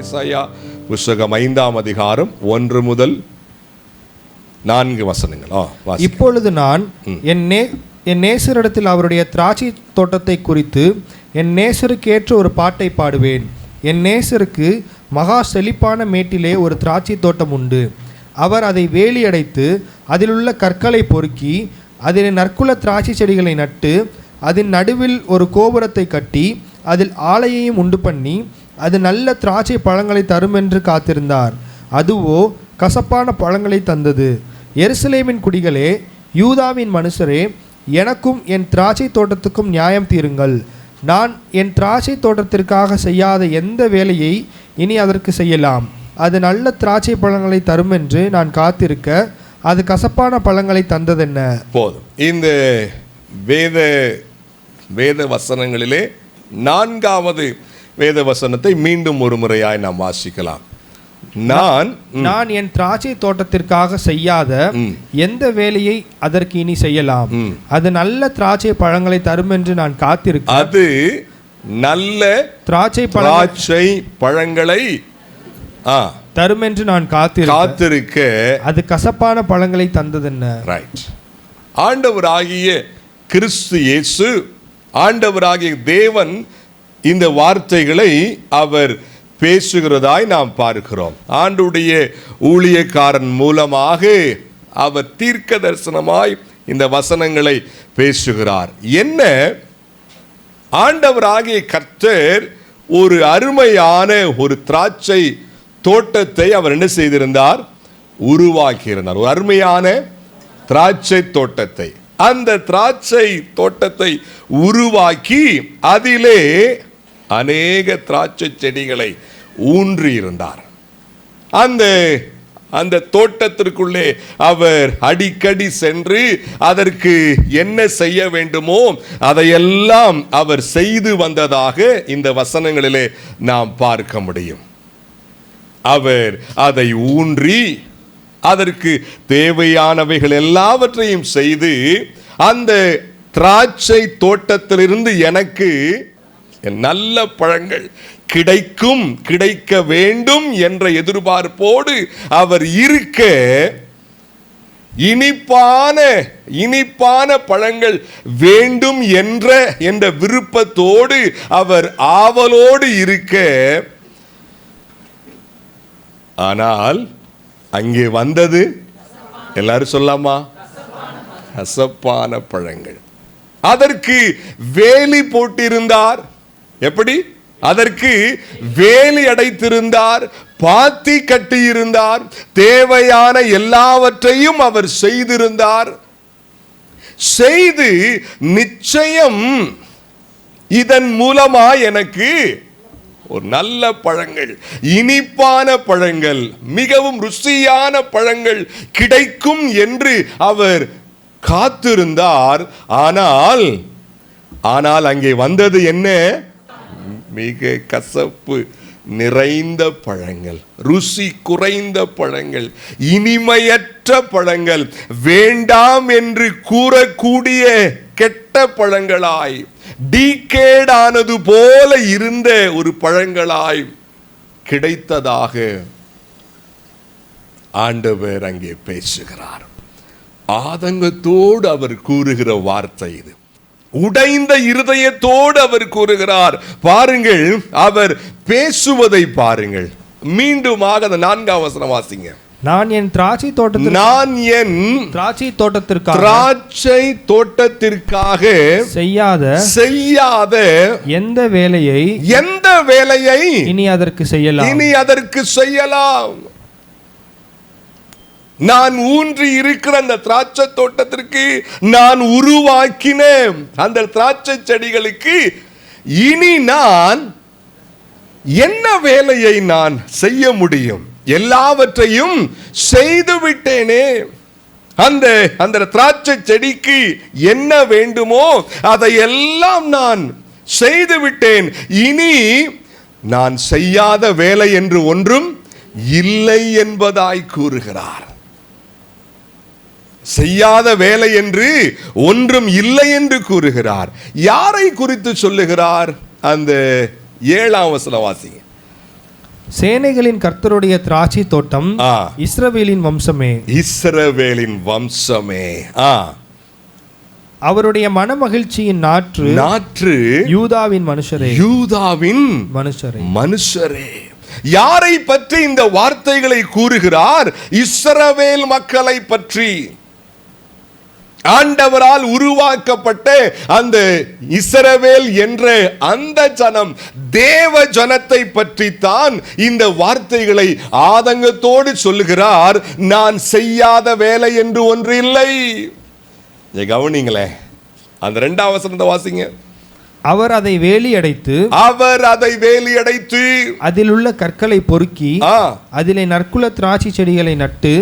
ஏசாயா புஸ்தகம் 5ஆம் அதிகாரம் 1 முதல் 4 வசனங்கள். இப்பொழுது நான் என் நேசரிடத்தில் அவருடைய திராட்சை தோட்டத்தை குறித்து என் நேசருக்கு ஏற்ற ஒரு பாட்டை பாடுவேன். என் நேசருக்கு மகா செழிப்பான மேட்டிலே ஒரு திராட்சை தோட்டம் உண்டு. அவர் அதை வேலி அடைத்து அதிலுள்ள கற்களை பொறுக்கி அதில் நற்குல திராட்சை செடிகளை நட்டு அதன் நடுவில் ஒரு கோபுரத்தை கட்டி அதில் ஆலையையும் உண்டு பண்ணி அது நல்ல திராட்சை பழங்களை தரும் என்று காத்திருந்தார். அதுவோ கசப்பான பழங்களை தந்தது. எருசலேமின் குடிகளே, யூதாவின் மனுஷரே, எனக்கும் என் திராட்சை தோட்டத்துக்கும் நியாயம் தீருங்கள். நான் என் திராட்சை தோட்டத்திற்காக செய்யாத எந்த வேலையை இனி அதற்கு செய்யலாம்? அது நல்ல திராட்சை பழங்களை தரும் என்று நான் காத்திருக்க அது கசப்பான பழங்களை தந்ததென்ன? போதும். இந்த வேத வசனங்களிலே 4வது வேத வசனத்தை மீண்டும் ஒரு முறையாய் நாம் வாசிக்கலாம். நான் என் திராட்சை தோட்டத்திற்காக செய்யாத எந்த வேலையை அதற்கு இனி செய்யலாம்? அது நல்ல திராட்சை பழங்களை தரும் என்று நான் காத்திருக்க அது நல்ல திராட்சை பழங்களை தரும் என்று நான் காத்திருக்க அது கசப்பான பழங்களை தந்ததென்ன? ரைட். ஆண்டவராகிய கிறிஸ்து இயேசு, ஆண்டவராகிய தேவன் இந்த வார்த்தைகளை அவர் பேசுகிறதாய் நாம் பார்க்கிறோம். ஆண்டுடைய ஊழியக்காரன் மூலமாக அவர் தீர்க்க தரிசனமாய் இந்த வசனங்களை பேசுகிறார். என்ன? ஆண்டவராகிய கர்த்தர் ஒரு அருமையான ஒரு திராட்சை தோட்டத்தை அவர் என்ன செய்திருந்தார்? உருவாக்கியிருந்தார். ஒரு அருமையான திராட்சை தோட்டத்தை, அந்த திராட்சை தோட்டத்தை உருவாக்கி அதிலே அநேக திராட்சை செடிகளை ஊன்றியிருந்தார். அந்த தோட்டத்திற்குள்ளே அவர் அடிக்கடி சென்று அதற்கு என்ன செய்ய வேண்டுமோ அதையெல்லாம் அவர் செய்து வந்ததாக இந்த வசனங்களிலே நாம் பார்க்க முடியும். அவர் அதை ஊன்றி அதற்கு தேவையானவைகள் எல்லாவற்றையும் செய்து அந்த திராட்சை தோட்டத்திலிருந்து எனக்கு நல்ல பழங்கள் கிடைக்க வேண்டும் என்ற எதிர்பார்ப்போடு அவர் இருக்க, இனிப்பான பழங்கள் வேண்டும் என்ற விருப்பத்தோடு அவர் ஆவலோடு இருக்க, ஆனால் அங்கே வந்தது எல்லாரும் சொல்லாமா? கசப்பான பழங்கள். அதற்கு வேலி போட்டிருந்தார். எப்படி? அதற்கு வேலி அடைத்திருந்தார், பாத்தி கட்டியிருந்தார், தேவையான எல்லாவற்றையும் அவர் செய்திருந்தார். செய்து நிச்சயம் இதன் மூலமா எனக்கு ஒரு நல்ல பழங்கள், இனிப்பான பழங்கள், மிகவும் ருசியான பழங்கள் கிடைக்கும் என்று அவர் காத்திருந்தார். ஆனால் அங்கே வந்தது என்ன? மிக கசப்பு நிறைந்த பழங்கள், ருசி குறைந்த பழங்கள், இனிமையற்ற பழங்கள், வேண்டாம் என்று கூறக்கூடிய கெட்ட பழங்களாய், டீகேடானது போல இருந்த ஒரு பழங்களாய் கிடைத்ததாக ஆண்டவர் அங்கே பேசுகிறார். ஆதங்கத்தோடு அவர் கூறுகிற வார்த்தை இது. உடைந்த இருதயத்தோடு அவர் கூறுகிறார். பாருங்கள், அவர் பேசுவதை பாருங்கள். மீண்டுமாக அந்த 4ஆம் வசனம் வாசிங்க. நான் என் திராட்சை தோட்டத்திற்காக செய்யாத எந்த வேலையை இனி அதற்கு செய்யலாம். நான் ஊன்றி இருக்கிற அந்த திராட்சை தோட்டத்திற்கு, நான் உருவாக்கின அந்த திராட்சை செடிகளுக்கு இனி நான் என்ன வேலையை நான் செய்ய முடியும்? எல்லாவற்றையும் செய்து விட்டேனே. அந்த திராட்சை செடிக்கு என்ன வேண்டுமோ அதையெல்லாம் நான் செய்து விட்டேன். இனி நான் செய்யாத வேலை என்று ஒன்றும் இல்லை என்பதாய் கூறுகிறார். செய்யாத வேலை என்று ஒன்றும் இல்லை என்று கூறுகிறார். யாரை குறித்து சொல்லுகிறார்? அந்த 7ஆம் வசனம் வாசிங்க. சேனைகளின் கர்த்தருடைய திராட்சை தோட்டம் இஸ்ரவேலின் வம்சமே, இஸ்ரவேலின் வம்சமே. அவருடைய மனமகிழ்ச்சியின் நாற்று யூதாவின் மனுஷரே, யூதாவின் மனுஷரே. யாரை பற்றி இந்த வார்த்தைகளை கூறுகிறார்? இஸ்ரவேல் மக்களை பற்றி. ஆண்டவரால் உருவாக்கப்பட்ட அந்த இஸ்ரவேல் என்ற அந்த ஜனம், தேவ ஜனத்தை பற்றி தான் இந்த வார்த்தைகளை ஆதங்கத்தோடு சொல்லுகிறார். நான் செய்யாத வேலை என்று ஒன்று இல்லை. கவனிங்களே, அந்த 2ஆம் வசனத்தை வாசிங்க. அவர் அதை வேலி அடைத்து அதில் உள்ள கற்களை பொறுக்கி அதிலே நற்குல திராட்சை செடிகளை நட்டு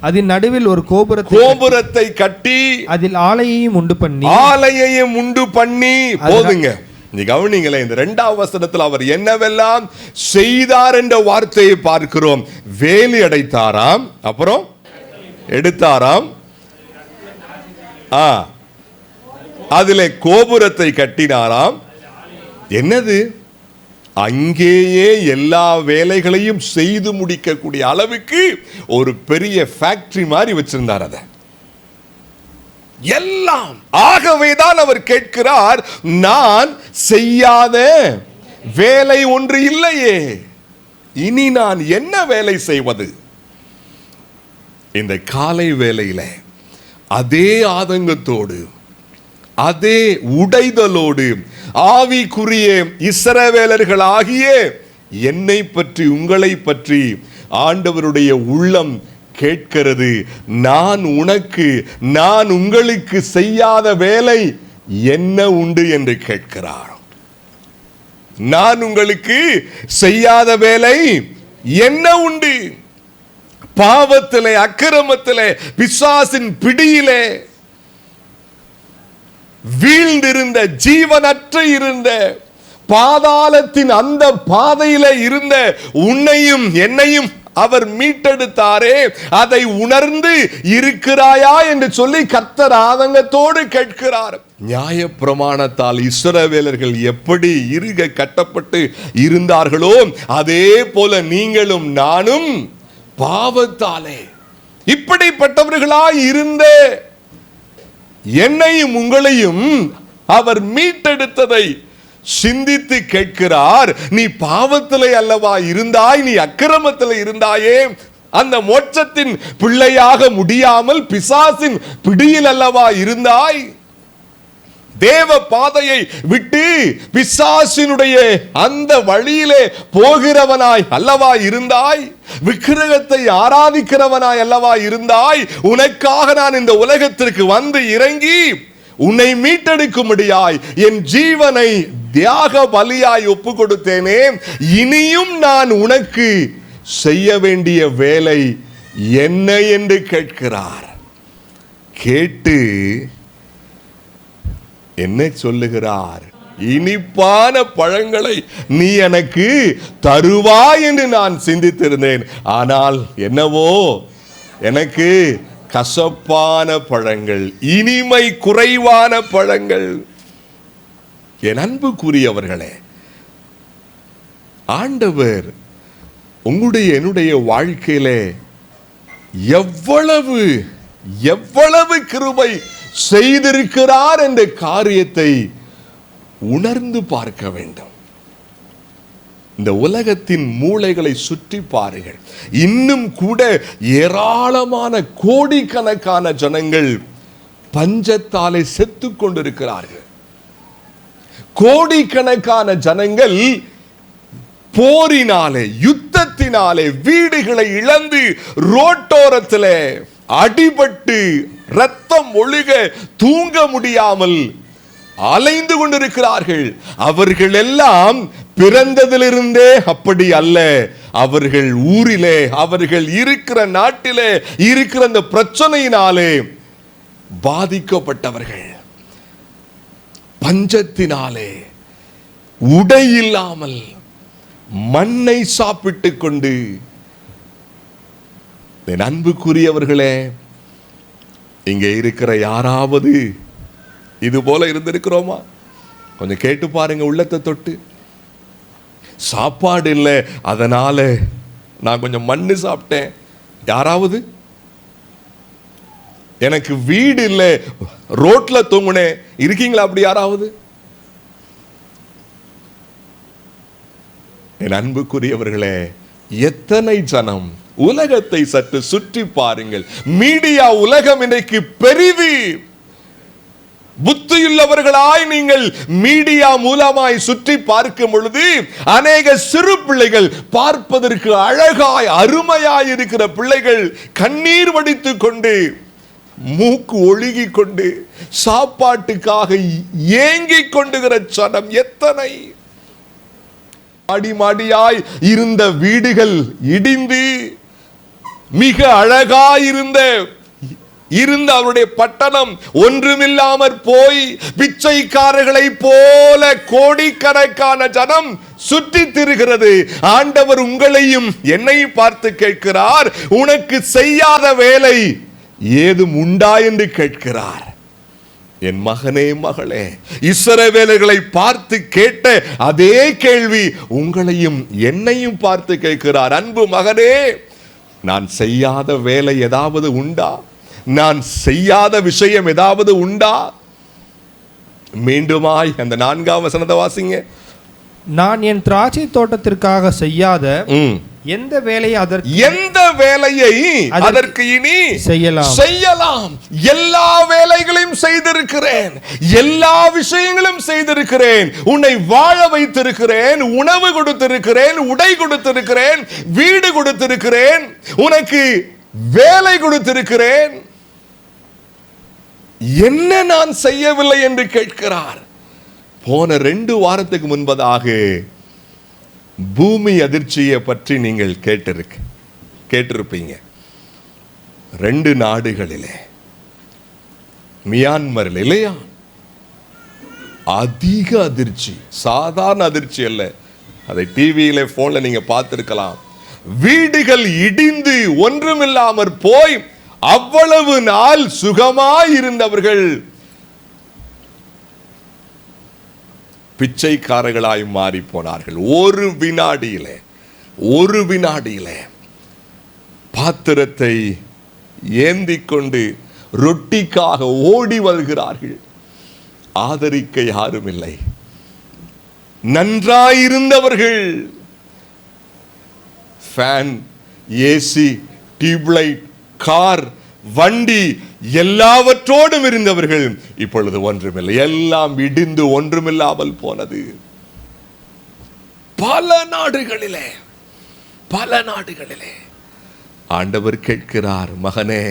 அதன் நடுவில் ஒரு கோபுரத்தை கட்டி அதில் ஆலையையும் உண்டு பண்ணி போதுங்க. நீ கவனிங்களே, இந்த 2ஆம் வசனத்தில் அவர் என்னவெல்லாம் செய்தார் என்ற வார்த்தையை பார்க்கிறோம். வேலி அடைத்தாராம், அப்புறம் எடுத்தாராம், அதிலே கோபுரத்தை கட்டினாராம். என்னது? அங்கேயே எல்லா வேலைகளையும் செய்து முடிக்கக்கூடிய அளவுக்கு ஒரு பெரிய ஃபேக்டரி மாதிரி வச்சிருந்தார் அதை எல்லாம். ஆகவேதான் அவர் கேட்கிறார், நான் செய்யாத வேலை ஒன்று இல்லையே, இனி நான் என்ன வேலை செய்வது? இந்த காலை வேளையில அதே ஆதங்கத்தோடு, அதே உடைதலோடு, ஆவிக்குரிய இஸ்ரவேலர்களாகிய என்னை பற்றி, உங்களை பற்றி ஆண்டவருடைய உள்ளம் கேட்கிறது. நான் உங்களுக்கு செய்யாத வேலை என்ன உண்டு என்று கேட்கிறார். நான் உங்களுக்கு செய்யாத வேலை என்ன உண்டு? பாவத்திலே, அக்கிரமத்திலே, பிசாசின் பிடியிலே வீழ்ந்திருந்த, ஜீவனற்ற இருந்த, பாதாளத்தின் அந்த பாதையில இருந்த உன்னையும் என்னையும் அவர் மீட்டெடுத்தாரே, அதை உணர்ந்து இருக்கிறாயா என்று சொல்லி கர்த்தர் ஆதங்கத்தோடு கேட்கிறார். நியாயப்பிரமாணத்தால் இஸ்ரவேலர்கள் எப்படி இறுக கட்டப்பட்டு இருந்தார்களோ அதே போல நீங்களும் நானும் பாவத்தாலே இப்படிப்பட்டவர்களாய் இருந்த என்னையும் உங்களையும் அவர் மீட்டெடுத்ததை சிந்தித்து கேட்கிறார். நீ பாவத்திலே அல்லவா இருந்தாய், நீ அக்கிரமத்திலே இருந்தாயே, அந்த மோட்சத்தின் பிள்ளையாக முடியாமல் பிசாசின் பிடியில் அல்லவா இருந்தாய், தேவ பாதையை விட்டு பிசாசினுடைய அந்த வழியிலே போகிறவனாய் அல்லவா இருந்தாய், விக்கிரகத்தை ஆராதிக்கிறவனாய் அல்லவா இருந்தாய். உனக்காக நான் இந்த உலகத்திற்கு வந்து இறங்கி உன்னை மீட்டெடுக்கும்படியாய் என் ஜீவனை தியாக பலியாய் ஒப்பு கொடுத்தேனே, இனியும் நான் உனக்கு செய்ய வேண்டிய வேலை என்ன என்று கேட்கிறார். கேட்டு என்ன சொல்லுகிறார்? இனிப்பான பழங்களை நீ எனக்கு தருவாய் என்று நான் சிந்தித்திருந்தேன், ஆனால் என்னவோ எனக்கு கசப்பான பழங்கள், இனிமை குறைவான பழங்கள். என் அன்புக்குரியவர்களே, ஆண்டவர் உங்களுடைய என்னுடைய வாழ்க்கையிலே எவ்வளவு எவ்வளவு கிருபை செய்திருக்கிறார் என்ற காரியத்தை உணர்ந்து பார்க்க வேண்டும். இந்த உலகத்தின் மூளைகளை சுற்றி பாருங்கள், இன்னும் கூட ஏராளமான கோடிக்கணக்கான ஜனங்கள் பஞ்சத்தாலே செத்து கொண்டிருக்கிறார்கள். கோடிக்கணக்கான ஜனங்கள் போரினாலே, யுத்தத்தினாலே வீடுகளை இழந்து ரோட்டோரத்திலே அடிபட்டு ரத்தம் ஒழுக தூங்க முடியாமல் அலைந்து கொண்டிருக்கிறார்கள். அவர்கள் எல்லாம் பிறந்ததிலிருந்தே அப்படி அல்ல, அவர்கள் ஊரிலே, அவர்கள் இருக்கிற நாட்டிலே இருக்கிற அந்த பிரச்சனையினாலே பாதிக்கப்பட்டவர்கள். பஞ்சத்தினாலே, உடை இல்லாமல், மண்ணை சாப்பிட்டு கொண்டு. என் அன்புக்குரியவர்களே, இங்கே இருக்கிற யாராவது இது போல இருந்திருக்கிறோமா? கொஞ்சம் கேட்டு பாருங்க உள்ளத்தை தொட்டு. சாப்பாடு இல்லை, அதனால நான் கொஞ்சம் மண்ணு சாப்பிட்டேன். யாராவது? எனக்கு வீடு இல்லை, ரோட்ல தூங்குனேன். இருக்கீங்களா அப்படி யாராவது? என் அன்புக்குரியவர்களே, எத்தனை ஜனம்! உலகத்தை சற்று சுற்றி பாருங்கள். மீடியா உலகம் இன்றைக்கு பெரிது. புத்தியுள்ளவர்களாய் நீங்கள் மீடியா மூலமாய் சுற்றி பார்க்கும் பொழுது அநேக சிறு பிள்ளைகள், பார்ப்பதற்கு அழகாய் அருமையாய் இருக்கிற பிள்ளைகள், கண்ணீர் வடித்துக் கொண்டு, மூக்கு ஒழுகி கொண்டு, சாப்பாட்டுக்காக ஏங்கிக் கொண்டுகிற ஜனம் எத்தனை! மாடி மாடியாய் இருந்த வீடுகள் இடிந்து, மிக அழகாயிருந்த அவருடைய பட்டணம் ஒன்றுமில்லாமற் போய் பிச்சைக்காரர்களை போல கோடிக்கணக்கான ஜனம் சுற்றி திரிகிறது. ஆண்டவர் உங்களையும் என்னை பார்த்து கேட்கிறார், உனக்கு செய்யாத வேலை ஏதும் உண்டா என்று கேட்கிறார். என் மகனே, மகளே, இஸ்ரவேலர்களை பார்த்து கேட்ட அதே கேள்வி உங்களையும் என்னையும் பார்த்து கேட்கிறார். அன்பு மகனே, நான் செய்யாத வேலை ஏதாவது உண்டா? நான் செய்யாத விஷயம் ஏதாவது உண்டா? மீண்டுமாய் அந்த 4ஆம் வசனத்தை வாசிங்க. நான் என் திராட்சை தோட்டத்திற்காக செய்யாத எந்த வேலையை அதற்கு இனி செய்யலாம். எல்லா வேலைகளையும் செய்திருக்கிறேன், எல்லா விஷயங்களும் செய்திருக்கிறேன். உன்னை வாழ வைத்திருக்கிறேன், உணவு கொடுத்திருக்கிறேன், உடை கொடுத்திருக்கிறேன், வீடு கொடுத்திருக்கிறேன், உனக்கு வேலை கொடுத்திருக்கிறேன். என்ன நான் செய்யவில்லை என்று கேட்கிறார். போன 2 வாரத்துக்கு முன்பதாக பூமி அதிர்ச்சியை பற்றி நீங்கள் கேட்டிருப்பீங்க. 2 நாடுகளிலே, மியான்மரில் இல்லையா, அதிக அதிர்ச்சி, சாதாரண அதிர்ச்சி அல்ல. அதை டிவியில போன்ல நீங்க பார்த்திருக்கலாம். வீடுகள் இடிந்து ஒன்றுமில்லாமற் போய் அவ்வளவு நாள் சுகமாய் இருந்தவர்கள் பிச்சைக்காரர்களாய் மாறி போனார்கள். ஒரு வினாடியிலே பாத்திரத்தை ஏந்தி கொண்டு ரொட்டிக்காக ஓடி வருகிறார்கள். ஆதரிக்க யாரும் இல்லை. நன்றாயிருந்தவர்கள், ஃபேன், ஏசி, டியூப்லைட், கார், வண்டி எல்லாவற்றோடும் இருந்தவர்கள் இப்பொழுது ஒன்றுமில்லை. எல்லாம் இடிந்து ஒன்றுமில்லாமல் போனது. பல நாடுகளிலே ஆண்டவர் கேட்கிறார், மகனே,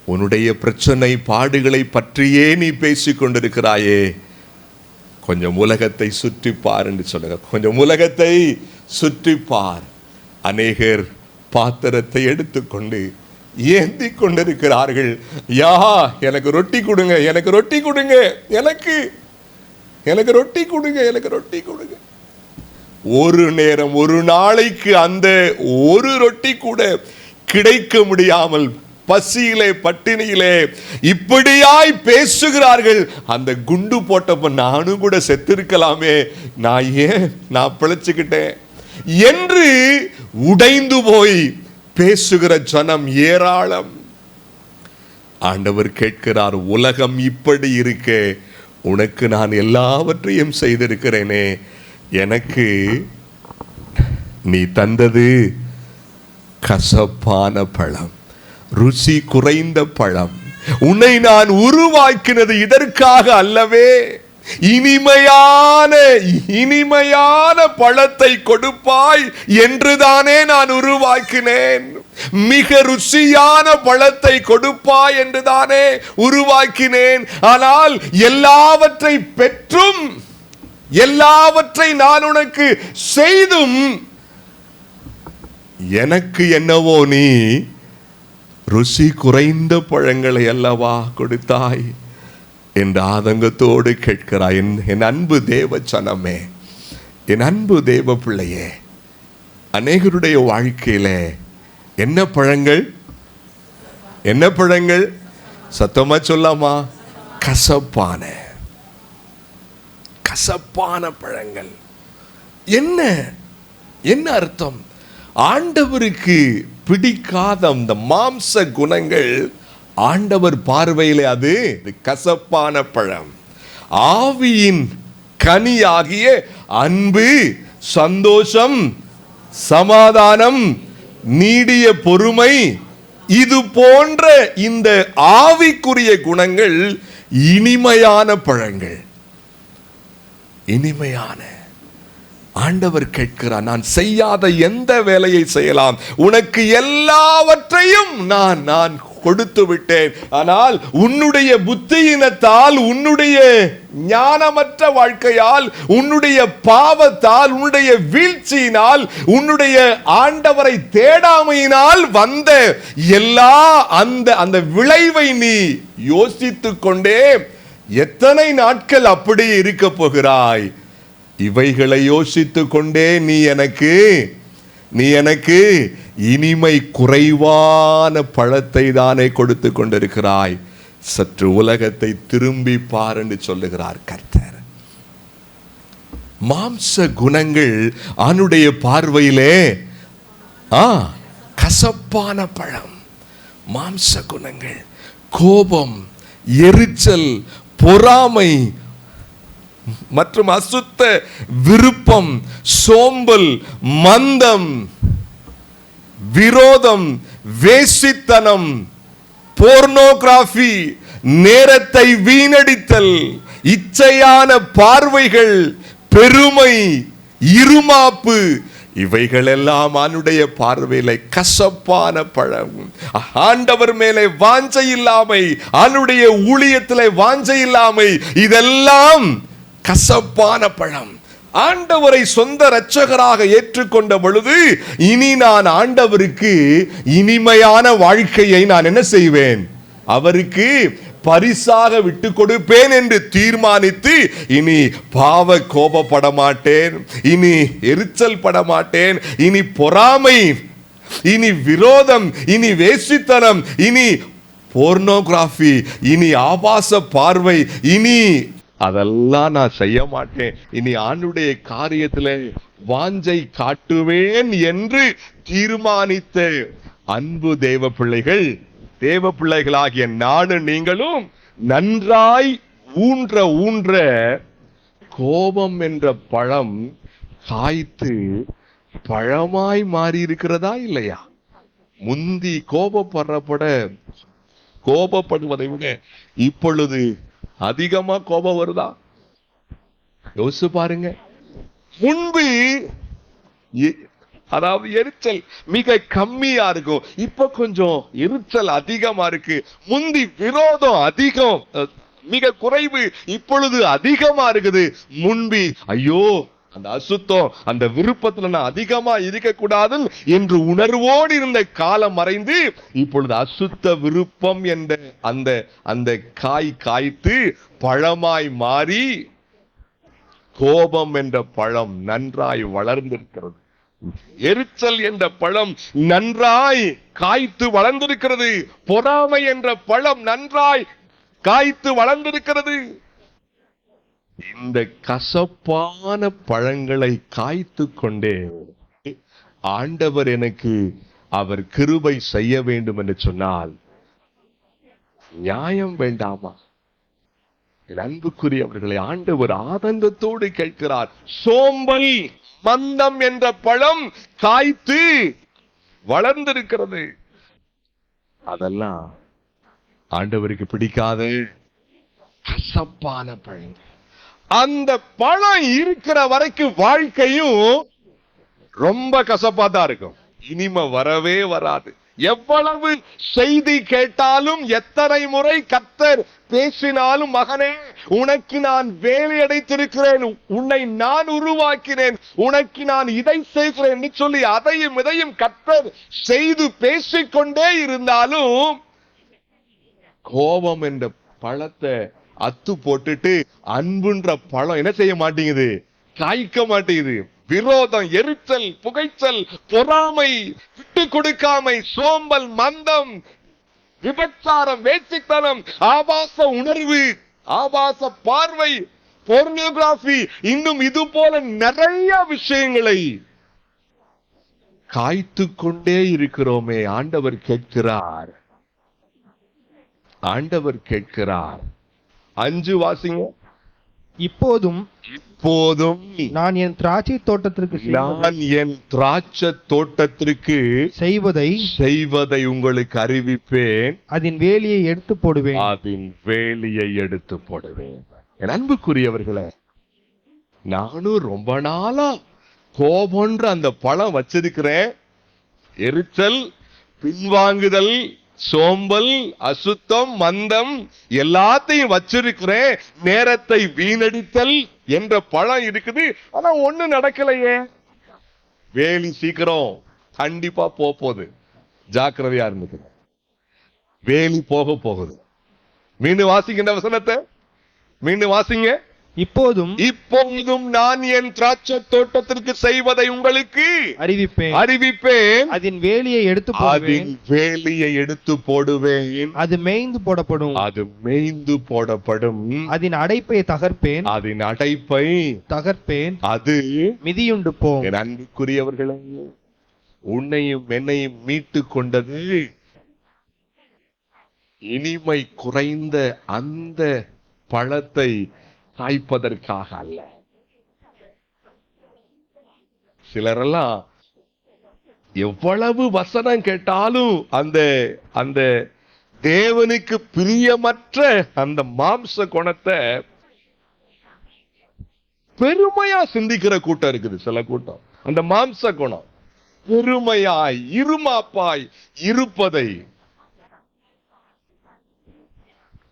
உன்னுடைய பிரச்சனை பாடுகளை பற்றியே நீ பேசிக் கொண்டிருக்கிறாயே, கொஞ்சம் உலகத்தை சுற்றிப்பார் என்று சொல்லுங்க. கொஞ்சம் உலகத்தை சுற்றிப்பார். அநேகர் பாத்திரத்தை எடுத்துக்கொண்டு ஏந்தி கொண்டிருக்கிறார்கள். யா, எனக்கு ரொட்டி கொடுங்க, எனக்கு ரொட்டி கொடுங்க, எனக்கு ரொட்டி கொடுங்க, எனக்கு ரொட்டி கொடுங்க. ஒரு நேரம், ஒரு நாளைக்கு அந்த ஒரு ரொட்டி கூட கிடைக்க முடியாமல் பசியிலே, பட்டினியிலே இப்படியாய் பேசுகிறார்கள். அந்த குண்டு போட்டப்ப நானும் கூட செத்திருக்கலாமே, நான் பிழைச்சுக்கிட்டேன் என்று உடைந்து போய் பேசுகிற ஜனம் ஏராளம். ஆண்டவர் கேட்கிறார், உலகம் இப்படி இருக்க உனக்கு நான் எல்லாவற்றையும் செய்திருக்கிறேனே, எனக்கு நீ தந்தது கசப்பான பழம், ருசி குறைந்த பழம். உன்னை நான் உருவாக்கினது இதற்காக அல்லவே, இனிமையான பழத்தை கொடுப்பாய் என்றுதானே நான் உருவாக்கினேன். மிக ருசியான பழத்தை கொடுப்பாய் என்றுதானே உருவாக்கினேன். ஆனால் எல்லாவற்றை பெற்றும், எல்லாவற்றை நான் உனக்கு செய்தும் எனக்கு என்னவோ நீ ருசி குறைந்த பழங்களை அல்லவா கொடுத்தாய் என்ற ஆதங்கத்தோடு கேட்கிறாய். என் அன்பு தேவ சனமே, என் அன்பு தேவ பிள்ளையே, அநேகருடைய வாழ்க்கையில என்ன பழங்கள், என்ன பழங்கள்? சத்தமா சொல்லாமா? கசப்பான பழங்கள். என்ன என்ன அர்த்தம்? ஆண்டவருக்கு பிடிக்காத அந்த மாம்ச குணங்கள் ஆண்டவர் பார்வையிலே அது கசப்பான பழம். ஆவியின் கனியாகிய அன்பு, சந்தோஷம், சமாதானம், நீடிய பொறுமை, இது போன்ற இந்த ஆவிக்குரிய குணங்கள் இனிமையான பழங்கள். இனிமையான. ஆண்டவர் கேட்கிறார், நான் செய்யாத எந்த வேலையை செய்யலாம், உனக்கு எல்லாவற்றையும் நான் கொடுத்து விட்டேன். ஆனால் உன்னுடைய புத்தியினத்தால், உன்னுடைய ஞானமற்ற வாழ்க்கையால், உன்னுடைய பாவத்தால், உன்னுடைய வீழ்ச்சியினால், உன்னுடைய ஆண்டவரை தேடாமையினால் வந்த எல்லா அந்த விளைவை நீ யோசித்துக் கொண்டே எத்தனை நாட்கள் அப்படி இருக்க போகிறாய்? இவைகளை யோசித்துக் கொண்டே நீ எனக்கு இனிமை குறைவான பழத்தை தானே கொடுத்து கொண்டிருக்கிறாய். சற்று உலகத்தை திரும்பி பார் என்று சொல்லுகிறார் கர்த்தர். மாம்ச குணங்கள் அவனுடைய பார்வையிலே கசப்பான பழம். மாம்ச குணங்கள் கோபம், எரிச்சல், பொறாமை மற்றும் அசுத்த விருப்பம், சோம்பல், மந்தம், விரோதம், வேசித்தனம், போர்னோகிராஃபி, நேரத்தை வீணடித்தல், இச்சையான பார்வைகள், பெருமை, இருமாப்பு, இவைகள் எல்லாம் அவனுடைய பார்வையிலே கசப்பான பழம். ஆண்டவர் மேலே வாஞ்சை இல்லாமை, அவனுடைய ஊழியத்திலே வாஞ்சை இல்லாமை, இதெல்லாம் கசப்பான பழம். ஆண்டவரை சொந்த இரட்சகராக ஏற்றுக்கொண்ட பொழுது, இனி நான் ஆண்டவருக்கு இனிமையான வாழ்க்கையை நான் என்ன செய்வேன்? அவருக்கு பரிசாக விட்டு கொடுப்பேன் என்று தீர்மானித்து, இனி பாவ கோபப்பட மாட்டேன், இனி எரிச்சல் பட மாட்டேன், இனி பொறாமை, இனி விரோதம், இனி வேசித்தனம், இனி போர்னோகிராஃபி, இனி ஆபாச பார்வை, இனி அதெல்லாம் நான் செய்ய மாட்டேன். இனி ஆண்டுடைய காரியத்திலே வாஞ்சை காட்டுவேன் என்று தீர்மானித்த அன்பு தேவ பிள்ளைகளாகிய நானும் நீங்களும் நன்றாய் ஊன்ற கோபம் என்ற பழம் காய்த்து பழமாய் மாறி இருக்கிறதா இல்லையா? முந்தி கோபப்படுவதை விட இப்பொழுது அதிகமா கோபம் வருதா? யோசிச்சு பாருங்க. முன்பு அதாவது எரிச்சல் மிக கம்மியா இருக்கும், இப்ப கொஞ்சம் எரிச்சல் அதிகமா இருக்கு. முந்தி விரோதம் அதிகம், மிக குறைவு, இப்பொழுது அதிகமா இருக்குது. முன்பு ஐயோ அந்த அசுத்தம், அந்த விருப்பத்துல நான் அதிகமா இருக்க கூடாது என்று உணர்வோடு இருந்த காலம் மறைந்து, இப்பொழுது அசுத்த விருப்பம் என்ற அந்த காய்த்து பழமாய் மாறி கோபம் என்ற பழம் நன்றாய் வளர்ந்திருக்கிறது. எரிச்சல் என்ற பழம் நன்றாய் காய்த்து வளர்ந்திருக்கிறது. பொறாமை என்ற பழம் நன்றாய் காய்த்து வளர்ந்திருக்கிறது. இந்த கசப்பான பழங்களை காய்த்து கொண்டே ஆண்டவர் எனக்கு அவர் கிருபை செய்ய வேண்டும் என்று சொன்னால் நியாயம் வேண்டாமா? அன்புக்குரியவர்களை ஆண்டவர் ஆனந்தத்தோடு கேட்கிறார். சோம்பல், மந்தம் என்ற பழம் காய்த்து வளர்ந்திருக்கிறது. அதெல்லாம் ஆண்டவருக்கு பிடிக்காது, கசப்பான பழம். அந்த பழம் இருக்கிற வரைக்கும் வாழ்க்கையும் ரொம்ப கசப்பாதான் இருக்கும், இனிமை வரவே வராது. எவ்வளவு செய்தி கேட்டாலும், எத்தனை முறை கர்த்தர் பேசினாலும், மகனே உனக்கு நான் வேலை அடைத்திருக்கிறேன், உன்னை நான் உருவாக்கினேன், உனக்கு நான் இதை செய்கிறேன் சொல்லி அதையும் இதையும் கர்த்தர் செய்து பேசிக்கொண்டே இருந்தாலும், கோபம் என்ற பழத்தை அத்து போட்டுட்டு அன்புன்ற பழம் என்ன செய்ய மாட்டேங்குது? காய்க்க மாட்டேங்குது. விரோதம், எரிச்சல், புகைச்சல், பொறாமை, விட்டு கொடுக்காமை, சோம்பல், மந்தம், விபச்சாரம், வேசித்தனம், ஆபாச உணர்வு, ஆபாச பார்வை, போர்னோகிராபி, இன்னும் இது போல நிறைய விஷயங்களை காய்த்து கொண்டே இருக்கிறோமே. ஆண்டவர் கேட்கிறார், ஆண்டவர் கேட்கிறார். 5 வாசிங்க. இப்போதும் நான் என் திராட்சை தோட்டத்திற்கு செய்வதை உங்களுக்கு அறிவிப்பேன். அதன் வேலியை எடுத்து போடுவேன். என் அன்புக்குரியவர்களே, நானும் ரொம்ப நாளா கோபம்ன்ற அந்த பழம் வச்சிருக்கிறேன். எரிச்சல், பின்வாங்குதல், சோம்பல், அசுத்தம், மந்தம் எல்லாத்தையும் வச்சிருக்கிறேன். நேரத்தை வீணடித்தல் என்ற பழம் இருக்குது. ஆனா ஒண்ணு நடக்கலையே. வேலி சீக்கிரம் கண்டிப்பா போகுது, ஜாக்கிரதையா இருந்துக்கு. வேலி போகுது. மீண்டும் வாசிங்க வசனத்தை, மீண்டும் வாசிங்க. இப்போதும் நான் என் திராட்சை தோட்டத்திற்கு செய்வதை உங்களுக்கு அறிவிப்பேன். அதன் வேலியை எடுத்து போடுவேன். அது மேய்ந்து போடப்படும். அதன் அடைப்பை தகர்ப்பேன். அது மிதியுண்டு போம். என் அன்புக்குரியவர்களே, உன்னையும் என்னையும் மீட்டு கொண்டது இனிமை குறைந்த அந்த பழத்தை காய்ப்பதற்காக அல்ல. சிலரெல்லாம் எவ்வளவு வசனம் கேட்டாலும் அந்த தேவனுக்கு பிரியமற்ற அந்த மாம்ச குணத்தை பெருமையா சிந்திக்கிற கூட்டம் இருக்குது. சில கூட்டம் அந்த மாம்ச குணம் பெருமையாய் இருமாப்பாய் இருப்பதை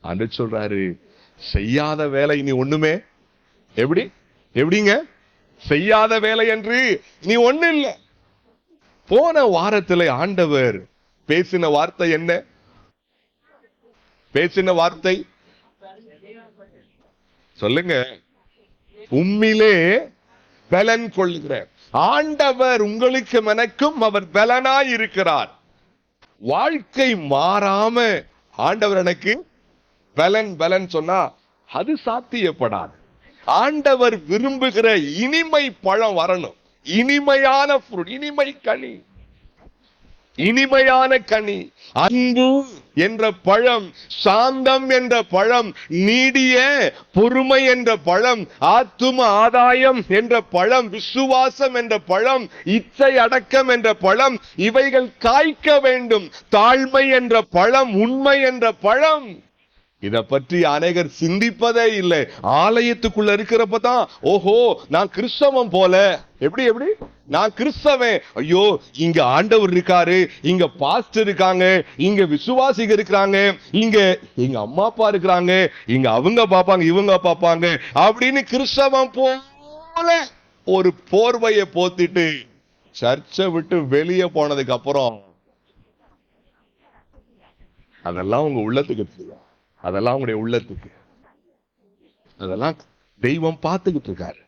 அன்று சொல்றாரு. செய்யாத வேலை இனி ஒண்ணுமே எப்படிங்க செய்யாத வேலை என்று நீ ஒண்ணு இல்ல. போன வாரத்தில் ஆண்டவர் பேசின வார்த்தை என்ன? பேசின வார்த்தை சொல்லுங்க. உம்மிலே பலன் கொள்ளுகிற ஆண்டவர் உங்களுக்கு எனக்கும் அவர் பலனாய் இருக்கிறார். வாழ்க்கை மாறாம ஆண்டவர் எனக்கு பலன் சொன்னா அது சாத்தியப்படாது. ஆண்டவர் விரும்புகிற இனிமை பழம் வரணும். இனிமையான இனிமையான கனி, அன்பு என்ற பழம், சாந்தம் என்ற பழம், நீடிய பொறுமை என்ற பழம், ஆத்தும ஆதாயம் என்ற பழம், விசுவாசம் என்ற பழம், இச்சை அடக்கம் என்ற பழம், இவைகள் காய்க்க வேண்டும். தாழ்மை என்ற பழம், உண்மை என்ற பழம். இத பற்றி அநேகர் சிந்திப்பதே இல்லை. ஆலயத்துக்குள்ள இருக்கிறப்பதான் ஓஹோ நான் கிறிஸ்தவம் போல. எப்படி நான் கிறிஸ்தவன், ஐயோ இங்க ஆண்டவர் இருக்காரு, இங்க பாஸ்டர் இருக்காங்க, இங்க விசுவாசிகள் இருக்கிறாங்க, இங்க எங்க அம்மா அப்பா இருக்கிறாங்க, இங்க அவங்க பாப்பாங்க இவங்க பாப்பாங்க அப்படின்னு கிறிஸ்தவம் போல ஒரு போர்வையை போத்திட்டு சர்ச்சை விட்டு வெளியே போனதுக்கு அப்புறம் அதெல்லாம் உங்க உள்ளத்துக்கு தெரியும். அதெல்லாம் உங்களுடைய உள்ளத்துக்கு, அதெல்லாம் தெய்வம் பார்த்துக்கிட்டு இருக்காரு.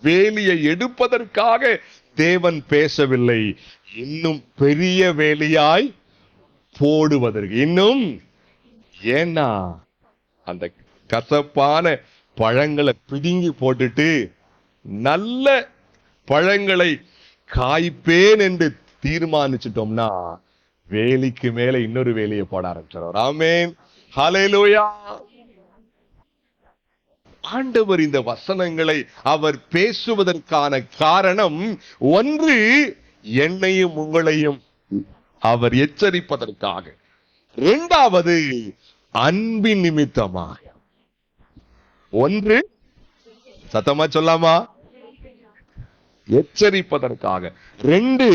வேலியை எடுப்பதற்காக தேவன் பேசவில்லை. இன்னும் பெரிய வேலியாய் போடுவதற்கு. இன்னும் ஏன்னா அந்த கசப்பான பழங்களை பிடுங்கி போட்டுட்டு நல்ல பழங்களை காய்ப்பேன் என்று தீர்மானிச்சிட்டோம்னா வேலிக்கு மேல இன்னொரு வேலியை போட ஆரம்பிச்சார். ஆமென், ஹல்லேலூயா. ஆண்டவர் இந்த வசனங்களை அவர் பேசுவதற்கான காரணம் ஒன்று என்னையும் உங்களையும் அவர் எச்சரிப்பதற்காக, இரண்டாவது அன்பின் நிமித்தமாக. ஒன்று சத்தமா சொல்லாமா, எச்சரிப்பதற்காக. ரெண்டு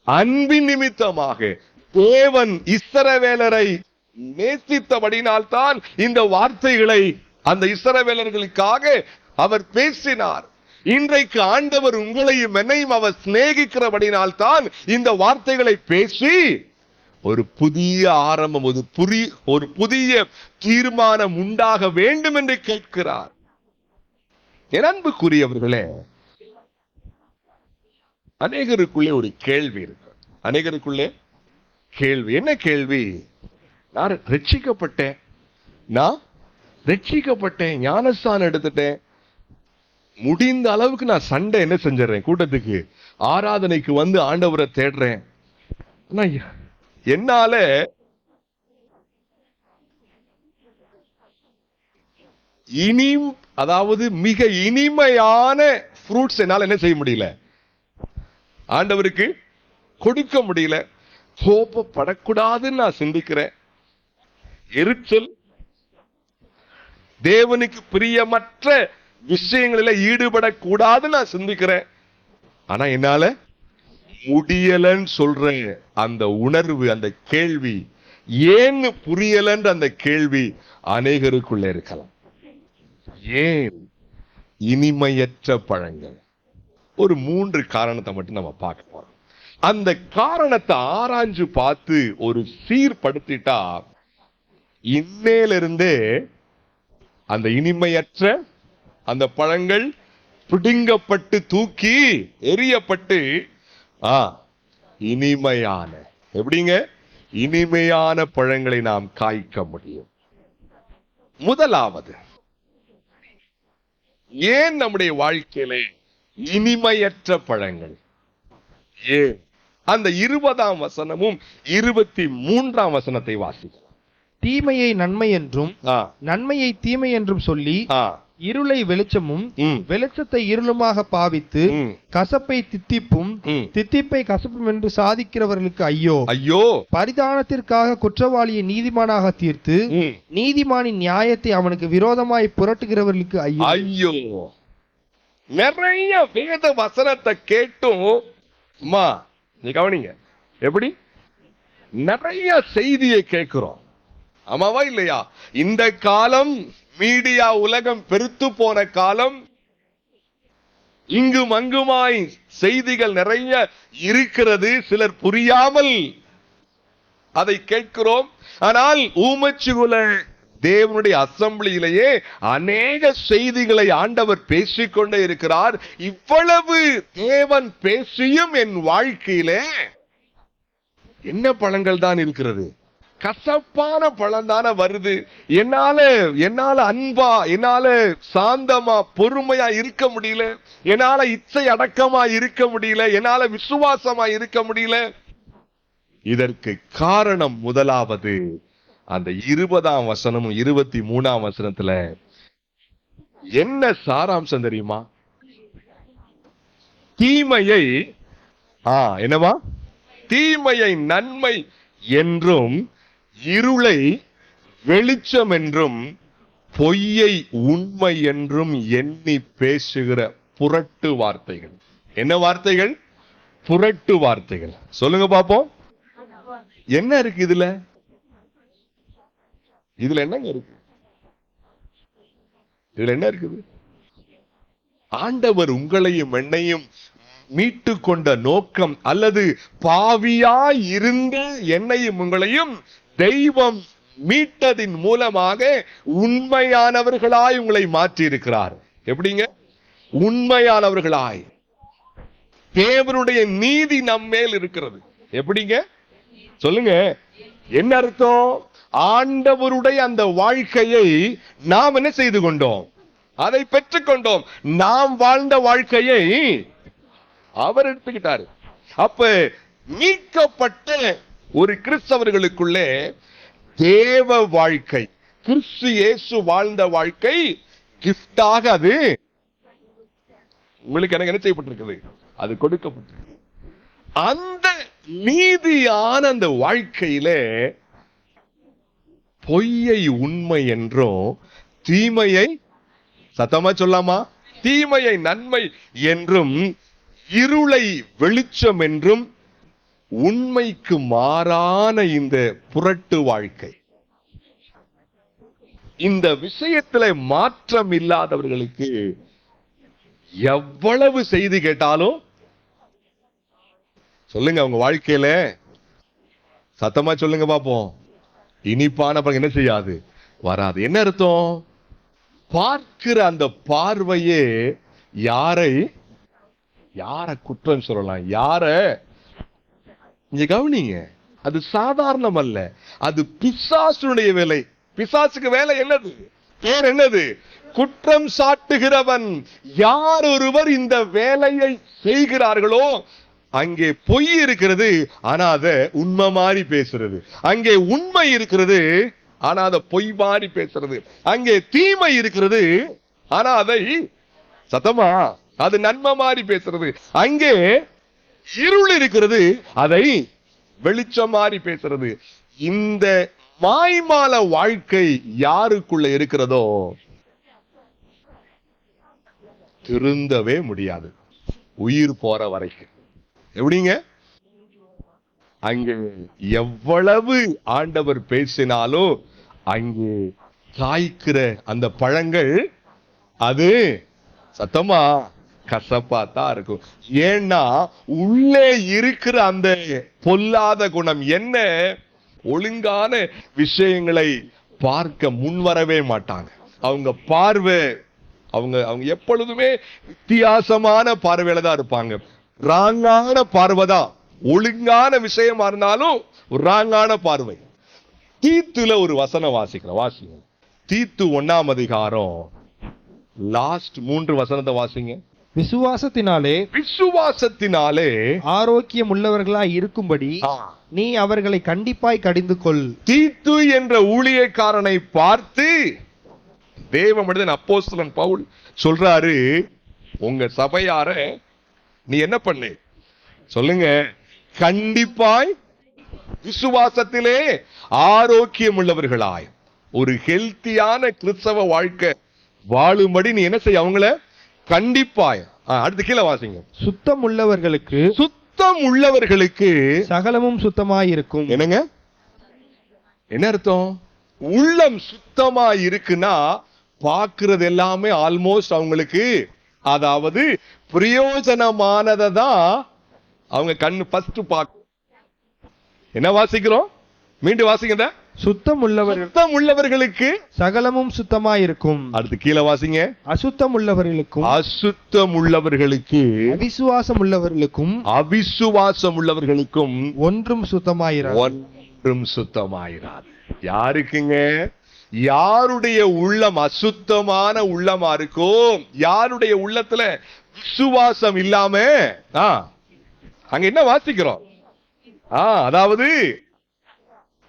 அன்பின் நிமித்தமாக. தேவன் இஸ்ரவேலரை நேசித்தபடினால்தான் இந்த வார்த்தைகளை அந்த இஸ்ரவேலர்களுக்காக அவர் பேசினார். இன்றைக்கு ஆண்டவர் உங்களையும் என்னையும் அவர் சிநேகிக்கிறபடினால் தான் இந்த வார்த்தைகளை பேசி ஒரு புதிய ஆரம்பம், ஒரு புதிய தீர்மானம் உண்டாக வேண்டும் என்று கேட்கிறார். என் அன்புக்குரியவர்களே, அநேகருக்குள்ளே ஒரு கேள்வி இருக்கு. அநேகருக்குள்ளே கேள்வி. என்ன கேள்வி? நான் ரட்சிக்கப்பட்டேன், நான் ரட்சிக்கப்பட்டேன், ஞானஸ்தானம் எடுத்துட்டேன், முடிந்த அளவுக்கு நான் சண்டை என்ன செஞ்சிடறேன், கூட்டத்துக்கு ஆராதனைக்கு வந்து ஆண்டவரை தேடுறேன். ஆனா என்னால அதாவது மிக இனிமையான ஃப்ரூட்ஸ் என்னால என்ன செய்ய முடியல, ஆண்டவருக்கு கொடுக்க முடியல. கோபப்படக்கூடாதுன்னு நான் சிந்திக்கிறேன். எரிச்சல், தேவனுக்கு பிரியமற்ற விஷயங்களில் ஈடுபடக்கூடாதுன்னு நான் சிந்திக்கிறேன். ஆனா என்னால முடியலன்னு சொல்ற அந்த உணர்வு, அந்த கேள்வி, ஏன்னு புரியலன்ற அந்த கேள்வி அநேகருக்குள்ள இருக்கலாம். ஏன் இனிமையற்ற பழங்கள்? ஒரு 3 காரணத்தை மட்டும் நம்ம பார்க்க போறோம். அந்த காரணத்தை ஆராய்ஞ்சு பார்த்து ஒரு சீர்படுத்திட்டா இன்னையிலிருந்தே அந்த இனிமையற்ற அந்த பழங்கள் பிடுங்கப்பட்டு தூக்கி எரியப்பட்டு இனிமையான, எப்படிங்க, இனிமையான பழங்களை நாம் காய்க்க முடியும். முதலாவது, ஏன் நம்முடைய வாழ்க்கையிலே இனிமையற்ற பழங்கள்? ஏன்? அந்த 20ஆம் வசனமும் 23ஆம் வசனத்தை வாசிக்கலாம். தீமையை நன்மை என்றும் நன்மையை தீமை என்றும் சொல்லி இருளை வெளிச்சமும் வெளிச்சத்தை இருளுமாக பாவித்து கசப்பை தித்திப்பும் தித்திப்பை கசப்பும் என்று சாதிக்கிறவர்களுக்கு ஐயோ ஐயோ. பரிதானத்திற்காக குற்றவாளியை நீதிமானாக தீர்த்து நீதிமானின் நியாயத்தை அவனுக்கு விரோதமாய் புரட்டுகிறவர்களுக்கு ஐயோ ஐயோ. நிறைய வேத வசனத்தை கேட்டும் நீ கவனிங்க, எப்படி நிறைய செய்தியை கேட்கிறோம். ஆமாவா இல்லையா? இந்த காலம் மீடியா உலகம் பெருத்து போன காலம், இங்கும் அங்குமாய் செய்திகள் நிறைய இருக்கிறது. சிலர் புரியாமல் அதை கேட்கிறோம். ஆனால் ஊமச்சுகுல தேவனுடைய அசம்பிளியிலேயே அநேக செய்திகளை ஆண்டவர் பேசிக்கொண்டே இருக்கிறார். இவ்வளவு தேவன் பேசியும் என் வாழ்க்கையிலே என்ன பழங்கள் தான் இருக்கிறது? கசப்பான பழம் தானே வருது. என்னால அன்பா, என்னால சாந்தமா பொறுமையா இருக்க முடியல, என்னால இச்சை அடக்கமா இருக்க முடியல, என்னால விசுவாசமா இருக்க முடியல. இதற்கு காரணம் முதலாவது, அந்த 20ஆம் வசனமும் 23ஆம் வசனத்துல என்ன சாராம்சம் தெரியுமா? தீமையை என்னவா? தீமையை நன்மை என்றும் இருளை வெளிச்சம் என்றும் பொய்யை உண்மை என்றும் எண்ணி பேசுகிற புரட்டு வார்த்தைகள். என்ன வார்த்தைகள்? புரட்டு வார்த்தைகள். சொல்லுங்க பாப்போம், என்ன இருக்கு இதுல? இதுல என்னங்க இருக்கு? இதுல என்ன இருக்குது? ஆண்டவர் உங்களையும் என்னையும் மீட்டு கொண்ட நோக்கம், அல்லது பாவியாய் இருந்த என்னையும் உங்களையும் தெய்வம் மீட்டதின் மூலமாக உண்மையானவர்களாய் உங்களை மாற்றி இருக்கிறார். எப்படிங்க? உண்மையானவர்களாய். தேவனுடைய நீதி நம்மேல் இருக்கிறது. எப்படிங்க? சொல்லுங்க, என்ன அர்த்தம்? ஆண்டவருடைய அந்த வாழ்க்கையை நாம் என்ன செய்து கொண்டோம்? அதை பெற்றுக் கொண்டோம். நாம் வாழ்ந்த வாழ்க்கையை அவர் எடுத்துக்கிட்டாரு. அப்ப மீட்கப்பட்ட ஒரு கிறிஸ்தவர்களுக்குள்ளே தேவ வாழ்க்கை, கிறிஸ்து இயேசு வாழ்ந்த வாழ்க்கை கிஃப்டாக அது உங்களுக்கு எனக்கு என்ன செய்யப்பட்டிருக்குது? அது கொடுக்கப்பட்டிருக்கு. அந்த நீதியான அந்த வாழ்க்கையில பொய்யை உண்மை என்றும் தீமையை, சத்தமா சொல்லாமா, தீமையை நன்மை என்றும் இருளை வெளிச்சம் என்றும் உண்மைக்கு மாறான இந்த புரட்டு வாழ்க்கை, இந்த விஷயத்துல மாற்றம் இல்லாதவர்களுக்கு எவ்வளவு செய்தி கேட்டாலும், சொல்லுங்க, அவங்க வாழ்க்கையில சத்தமா சொல்லுங்க பாப்போம், இனிப்பான என்ன செய்யாது? வராது. என்ன அர்த்தம்? பார்க்கிற அந்த பார்வையே யார குற்றம் சொல்லலாம், யார நீங்க கவனிங்க. அது சாதாரணம் அல்ல, அது பிசாசுடைய வேலை. பிசாசுக்கு வேலை என்னது? பேர் என்னது? குற்றம் சாட்டுகிறவன். யார் ஒருவர் இந்த வேலையை செய்கிறார்களோ அங்கே பொய் இருக்கிறது, ஆனா அத உண்மை மாதிரி பேசுறது. அங்கே உண்மை இருக்கிறது, ஆனா அத பொய் மாதிரி பேசுறது. அங்கே தீமை இருக்கிறது, ஆனா அதை சத்தமா அது நன்மை மாதிரி பேசுறது. அங்கே இருள் இருக்கிறது, அதை வெளிச்சம் மாதிரி பேசுறது. இந்த மாய்மால வாழ்க்கை யாருக்குள்ள இருக்கிறதோ திருந்தவே முடியாது, உயிர் போற வரைக்கும். எப்படிங்க? அங்கே எவ்வளவு ஆண்டவர் பேசினாலும் அங்கே காய்க்கிற அந்த பழங்கள் அது சத்தமா கசப்பா தான் இருக்கும். ஏன்னா உள்ளே இருக்கிற அந்த பொல்லாத குணம் என்ன? ஒழுங்கான விஷயங்களை பார்க்க முன்வரவே மாட்டாங்க. அவங்க பார்வை அவங்க எப்பொழுதுமே வித்தியாசமான பார்வையில தான் இருப்பாங்க. ராங்கான பார்வைதான். ஒழுங்கான விஷயமா இருந்தாலும் ஒரு ராங்கான பார்வை. தீத்துல ஒரு வசனம் வாசிக்கிறோம், வாசிங்க. தீத்து 1ஆம் அதிகாரம் லாஸ்ட் 3 வசனத்தை வாசிங்க. விசுவாசத்தினாலே ஆரோக்கியம் உள்ளவர்களாய் இருக்கும்படி நீ அவர்களை கண்டிப்பாய் கடிந்து கொள். தீத்து என்ற ஊழியக்காரனை பார்த்து தேவ மனிதன் அப்போஸ்தலன் பவுல் சொல்றாரு, உங்க சபையார நீ என்ன பண்ணு சொல்லுங்க, கண்டிப்பாய் விசுவாசத்திலே ஆரோக்கியம் உள்ளவர்களாய் ஒரு ஹெல்த்தியான கிறிஸ்தவ வாழ்க்கை வாழும்படி நீ என்ன செய்ய, அவங்கள கண்டிப்பாய். அடுத்து கீழே வாசிங்க. சுத்தம் உள்ளவர்களுக்கு சகலமும் சுத்தமாயிருக்கும். என்னங்க, என்ன அர்த்தம்? உள்ளம் சுத்தமா இருக்குன்னா பாக்குறது எல்லாமே ஆல்மோஸ்ட் அவங்களுக்கு, அதாவது பிரயோஜனமானதை தான் அவங்க கண்ணு ஃபர்ஸ்ட் பார்க்கும். என்ன வாசிக்கிறோம்? மீண்டும் வாசிங்க. சுத்தம் உள்ளவர்களுக்கு சகலமும் சுத்தமாயிருக்கும். அடுத்து கீழே வாசிங்க. அசுத்தம் உள்ளவர்களுக்கு அவிசுவாசம் உள்ளவர்களுக்கும் ஒன்றும் சுத்தமாயிராது. யாருக்குங்க? யாருடைய உள்ளம் அசுத்தமான உள்ளமா இருக்கும், யாருடைய உள்ளத்துல விசுவாசம் இல்லாம அங்க என்ன வாசிக்கிறோம்? அதாவது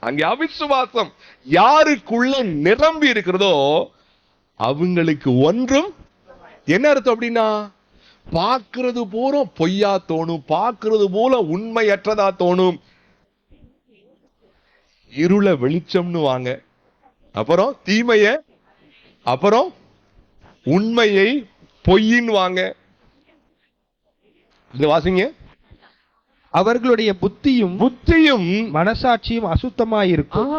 அங்கே அவிசுவாசம் யாருக்குள்ள நிரம்பி இருக்கிறதோ அவங்களுக்கு ஒன்றும் என்ன அர்த்தம் அப்படின்னா, பார்க்கிறது போல பொய்யா தோணும், பார்க்கிறது போல உண்மையற்றதா தோணும். இருள வெளிச்சம்னு வாங்க, அப்புறம் தீமைய, அப்புறம் உண்மையை பொய்ன்னு வாங்க. இது வாசிங்க. அவர்களுடைய புத்தியும் மனசாட்சியும் அசுத்தமாயிருக்கும்.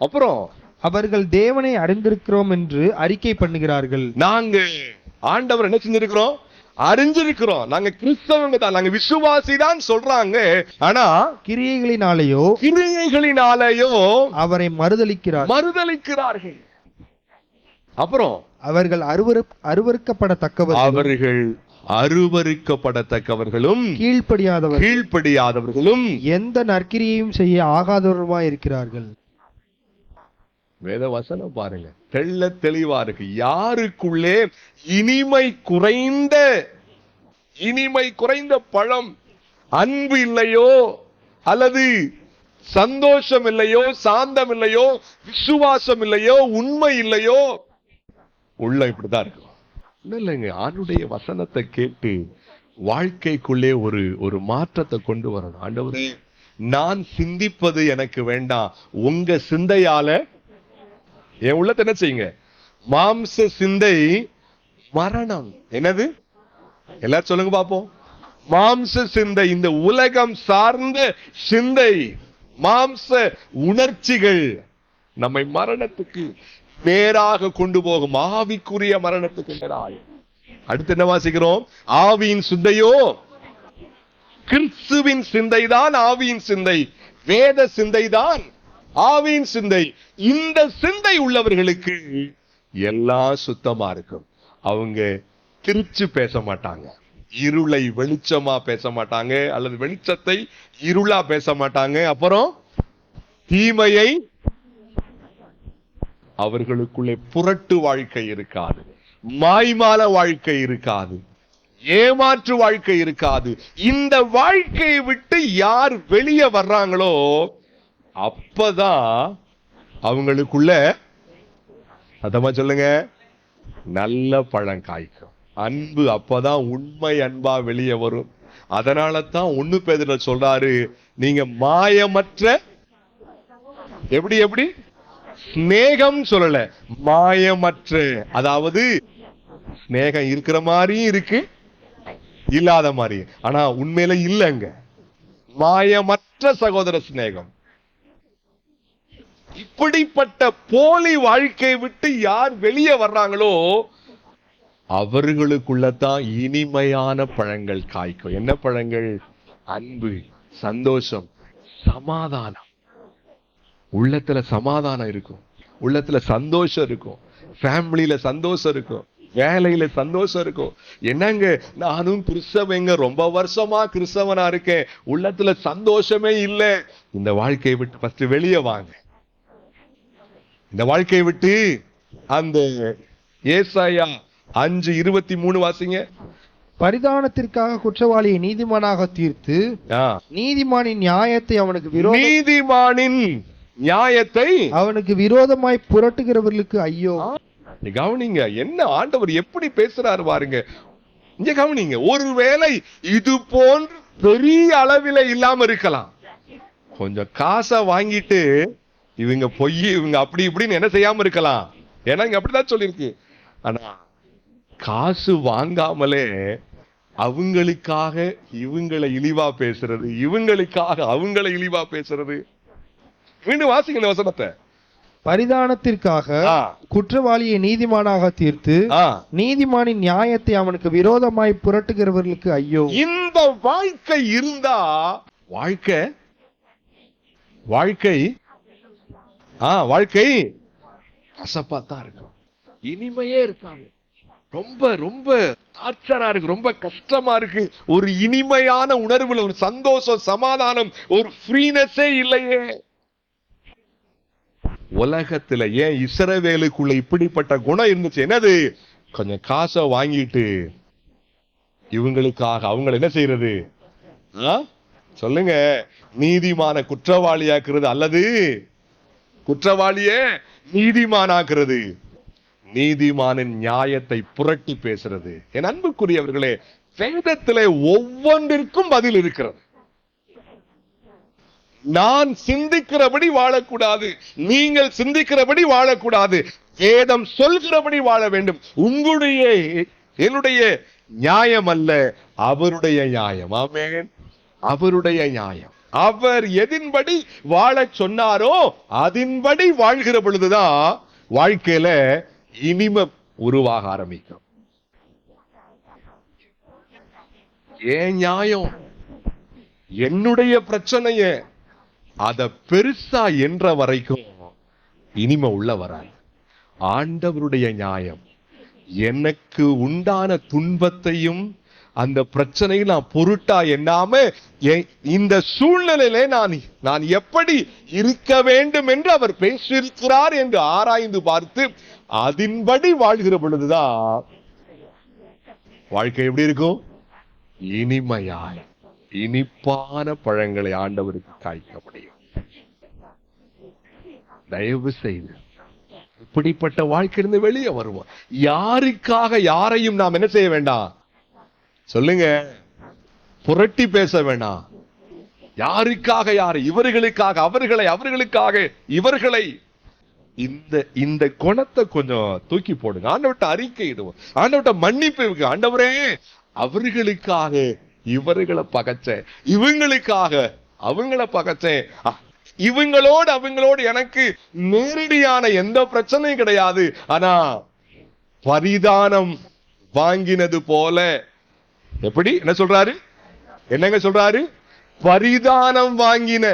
அப்புறம் அவர்கள் தேவனை அறிந்திருக்கிறோம் என்று அறிக்கை பண்ணுகிறார்கள். நாங்க ஆண்டவர் என்ன செஞ்சிருக்கிறோம்? அறிஞ்சிருக்கிறோம். நாங்க கிறிஸ்தவங்க தான், நாங்க விசுவாசி தான் சொல்றாங்க. ஆனா கிரியைகளினாலேயோ அவரை மறுதலிக்கிறார்கள். அப்புறம் அவர்கள் அருவருக்கப்படத்தக்கவர்களும் கீழ்ப்படியாதவர்களும் எந்த நற்கிரியையும் செய்ய ஆகாதவருமாய் இருக்கிறார்கள். வேத வசனம் பாருங்க, தெள்ள தெளிவா இருக்கு. யாருக்குள்ளே இனிமை குறைந்த பழம், அன்பு இல்லையோ, அல்லது சந்தோஷம் இல்லையோ, சாந்தம் இல்லையோ, விசுவாசம் இல்லையோ, உண்மை இல்லையோ, உள்ள இப்படிதான் இருக்கும். இல்லைங்க, ஆண்டுடைய வசனத்தை கேட்டு வாழ்க்கைக்குள்ளே ஒரு மாற்றத்தை கொண்டு வரணும். ஆண்டவரே, நான் சிந்திப்பது எனக்கு வேண்டாம், உங்க சிந்தையால என் உள்ளத்தை என்ன செய்யுங்க. மாம்ச சிந்தை மரணம். என்னது? எல்லாரும் சொல்லுங்க பாப்போம். மாம்ச சிந்தை, இந்த உலகம் சார்ந்த சிந்தை, மாம்ச உணர்ச்சிகள் நம்மை மரணத்துக்கு நேராக கொண்டு போகும், ஆவிக்குரிய மரணத்துக்கு நேராக. அடுத்து என்ன வாசிக்கிறோம்? ஆவியின் சிந்தையோ, கிறிஸ்துவின் சிந்தைதான் ஆவியின் சிந்தை, வேத சிந்தைதான் ஆவியின் சிந்தை. இந்த சிந்தை உள்ளவர்களுக்கு எல்லாம் சுத்தமா இருக்கும். அவங்க திரிச்சு பேச மாட்டாங்க, இருளை வெளிச்சமா பேச மாட்டாங்க, அல்லது வெளிச்சத்தை இருளா பேச மாட்டாங்க. அப்புறம் தீமையை அவர்களுக்குள்ளே புரட்டு வாழ்க்கை இருக்காது, மாய்மால வாழ்க்கை இருக்காது, ஏமாற்று வாழ்க்கை இருக்காது. இந்த வாழ்க்கையை விட்டு யார் வெளியே வர்றாங்களோ அப்பதான் அவங்களுக்குள்ள, அதமா சொல்லுங்க, நல்ல பழம் காய்க்கும். அன்பு அப்பதான் உண்மை அன்பா வெளியே வரும். அதனால தான் 1 பேதுரு சொல்றாரு, நீங்க மாயமற்ற, எப்படி ஸ்நேகம் சொல்லல, மாயமற்ற. அதாவது ஸ்நேகம் இருக்கிற மாதிரியும் இருக்கு, இல்லாத மாதிரி. ஆனா உண்மையில இல்லங்க, மாயமற்ற சகோதர சிநேகம். இப்படிப்பட்ட போலி வாழ்க்கையை விட்டு யார் வெளியே வர்றாங்களோ அவர்களுக்குள்ளதான் இனிமையான பழங்கள் காய்க்கும். என்ன பழங்கள்? அன்பு, சந்தோஷம், சமாதானம். உள்ளத்துல சமாதானம் இருக்கும், உள்ளத்துல சந்தோஷம் இருக்கும், ஃபேமிலியில சந்தோஷம் இருக்கும், வேலையில சந்தோஷம் இருக்கும். என்னங்க, நானும் கிறிஸ்தவங்க, ரொம்ப வருஷமா கிறிஸ்தவனா இருக்கேன், உள்ளத்துல சந்தோஷமே இல்லை. இந்த வாழ்க்கையை விட்டு ஃபர்ஸ்ட் வெளியே வாங்க. இந்த வாழ்க்கையை விட்டு அந்த ஏசாயா 5:23 வாசிங்க. பரிதானத்திற்காக குற்றவாளியை நீதிமானாக தீர்த்து நீதிமானின் நியாயத்தை அவனுக்கு விரோதமாய் புரட்டுகிறவர்களுக்கு ஐயோ. கவனிங்க, என்ன ஆண்டவர் எப்படி பேசுறாரு பாருங்க. இங்க கவனிங்க, ஒருவேளை இது போன்ற பெரிய அளவில இல்லாம இருக்கலாம். கொஞ்சம் காசை வாங்கிட்டு இவங்க பொய், இவங்க அப்படி இப்படின்னு என்ன செய்யாம இருக்கலாம். ஏன்னா இங்க அப்படிதான் சொல்லிருக்கு. ஆனா காசு வாங்காமலே அவங்களுக்காக இவங்களை இழிவா பேசுறது, இவங்களுக்காக அவங்களை இழிவா பேசுறது. மீண்டும் வாசிங்க இந்த வசனத்தை. பரிதானத்திற்காக குற்றவாளியை நீதிமானாக தீர்த்து நீதிமானின் நியாயத்தை அவனுக்கு விரோதமாய் புரட்டுகிறவர்களுக்கு ஐயோ. இந்த வாழ்க்கை இருந்தா வாழ்க்கை கசப்பாத்தான் இருக்கும், இனிமையே இருக்காங்க. ரொம்ப ரொம்ப டார்ச்சரா இருக்கு, ரொம்ப கஷ்டமா இருக்கு. ஒரு இனிமையான உணர்வுல ஒரு சந்தோஷம், சமாதானம், ஒரு ஃப்ரீனஸே இல்லையே உலகத்துல. ஏன் இஸ்ரவேலுக்குள்ள இப்படிப்பட்ட குணம் இருந்துச்சு? என்னது? கொஞ்சம் காசை வாங்கிட்டு இவங்களுக்காக அவங்களை என்ன செய்யறது? சொல்லுங்க, நீதிமான குற்றவாளியாக்குறது அல்லது குற்றவாளியே நீதிமானாக்குறது, நீதிமானின் நியாயத்தை புரட்டி பேசுறது. என் அன்புக்குரியவர்களே, வேதத்திலே ஒவ்வொன்றிற்கும் பதில் இருக்கிறது. நான் சிந்திக்கிறபடி வாழக்கூடாது, நீங்கள் சிந்திக்கிறபடி வாழக்கூடாது. வேதம் சொல்கிறபடி வாழ வேண்டும். உங்களுடைய என்னுடைய நியாயம் அல்ல, அவருடைய நியாயம். ஆமென். அவருடைய நியாயம். அவர் எதின்படி வாழ சொன்னாரோ அதன்படி வாழ்கிற பொழுதுதான் வாழ்க்கையில இனிமை உருவாக ஆரம்பிக்கும். ஏன் நியாயம், என்னுடைய பிரச்சனைய அத பெருசா என்ற வரைக்கும் இனிமை உள்ள வராது. ஆண்டவருடைய நியாயம், எனக்கு உண்டான துன்பத்தையும் அந்த பிரச்சனையில் நான் பொருட்டா எண்ணாம இந்த சூழ்நிலையில நான் எப்படி இருக்க வேண்டும் என்று அவர் பேசியிருக்கிறார் என்று ஆராய்ந்து பார்த்து அதன்படி வாழ்கிற பொழுதுதான் வாழ்க்கை எப்படி இருக்கும்? இனிமையாய் இனிப்பான பழங்களை ஆண்டவருக்கு காய்க்க முடியும். தயவு செய்து இப்படிப்பட்ட வாழ்க்கையிலிருந்து வெளியே வருவோம். யாருக்காக யாரையும் நாம் என்ன செய்ய வேண்டாம்? சொல்லுங்க, புரட்டி பேச வேண்டாம். யாருக்காக யாரை? இவர்களுக்காக அவர்களை, அவர்களுக்காக இவர்களை. இந்த குணத்தை கொஞ்சம் தூக்கி போடுங்க. ஆண்டவர்ட்ட அறிக்கை இடுவோம், ஆண்டவர்ட்ட மன்னிப்பு இருக்கு. ஆண்டவரே, அவர்களுக்காக இவர்களை பகைச்சேன், இவங்களுக்காக அவங்கள பகைச்சேன், அவங்களோடு எனக்கு நேரடியான எந்த பிரச்சனையும் கிடையாது. ஆனா பரிதானம் வாங்கினது போல, எப்படி என்ன சொல்றாரு? என்னங்க சொல்றாரு? பரிதானம் வாங்கின.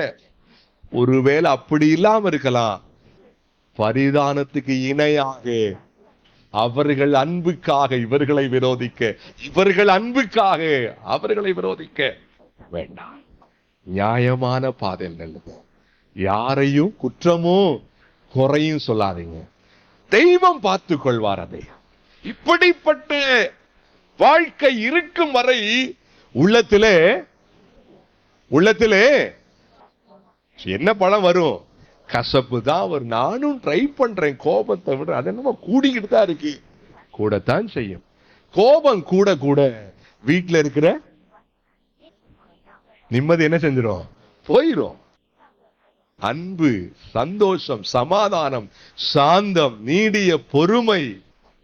ஒருவேளை அப்படி இல்லாம இருக்கலாம். பரிதானத்துக்கு இணையாக அவர்கள் அன்புக்காக இவர்களை விரோதிக்க, இவர்கள் அன்புக்காக அவர்களை விரோதிக்க வேண்டாம். நியாயமான பாதையில் நல்லது. யாரையும் குற்றமும் குறையும் சொல்லாதீங்க. தெய்வம் பார்த்துக் கொள்வார். அதை இப்படிப்பட்ட வாழ்க்கை இருக்கும் வரை உள்ளத்திலே என்ன பழம் வரும்? கசப்பு தான் வரும். நானும் ட்ரை பண்றேன், கோபத்தை விட அது என்னமோ கூடிக்கிட்டு தான் இருக்கு. கூடத்தான் செய்யும். கோபம் கூட கூட வீட்டுல இருக்கிற நிம்மதி என்ன செஞ்சிடும்? போயிரும். அன்பு, சந்தோஷம், சமாதானம், சாந்தம், நீடிய பொறுமை,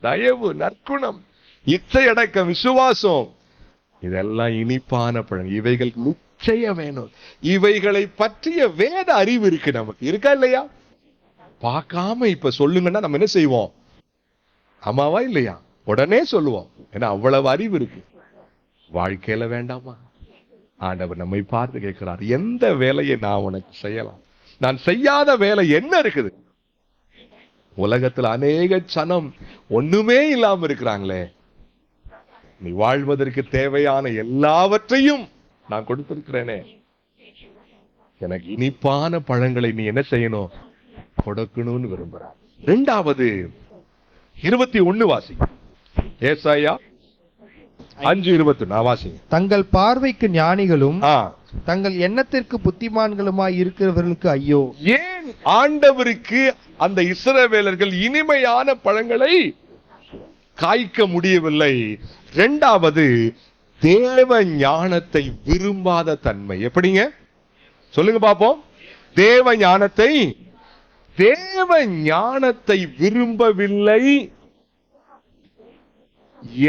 தயவு, நற்குணம், இச்சையடக்கம், விசுவாசம், இதெல்லாம் இனிப்பான பழம். இவைகள் நிச்சயம் வேணும். இவைகளை பற்றிய வேத அறிவு இருக்கு நமக்கு, இருக்கா இல்லையா? பார்க்காம இப்ப சொல்லுங்கன்னா நம்ம என்ன செய்வோம்? ஆமாவா இல்லையா? உடனே சொல்லுவோம். ஏன்னா அவ்வளவு அறிவு இருக்கு. வாழ்க்கையில வேண்டாமா? ஆண்டவர் நம்மை பார்த்து கேட்கிறார், எந்த வேலையை நான் உனக்கு செய்யலாம்? நான் செய்யாத வேலை என்ன இருக்குது? உலகத்துல அநேக சனம் ஒண்ணுமே இல்லாம இருக்கிறாங்களே. நீ வாழ்வதற்கு தேவையான எல்லாவற்றையும் நான் கொடுத்திருக்கிறேனே. எனக்கு இனிப்பான பழங்களை நீ என்ன செய்யணும்? கொடுக்கணும்னு விரும்புறார். 2வது 21 வாசி. ஏசாயா 5:21 வாசிங்க. தங்கள் பார்வைக்கு ஞானிகளும் தங்கள் எண்ணத்திற்கு புத்திமான்களுமாய் இருக்கிறவர்களுக்கு ஐயோ. ஏன் ஆண்டவருக்கு அந்த இஸ்ரவேலர்கள் இனிமையான பழங்களை காய்க்க முடியவில்லை? 2வது தேவ ஞானத்தை விரும்பாத தன்மை. எப்படிங்க சொல்லுங்க பாப்போம்? தேவ ஞானத்தை விரும்பவில்லை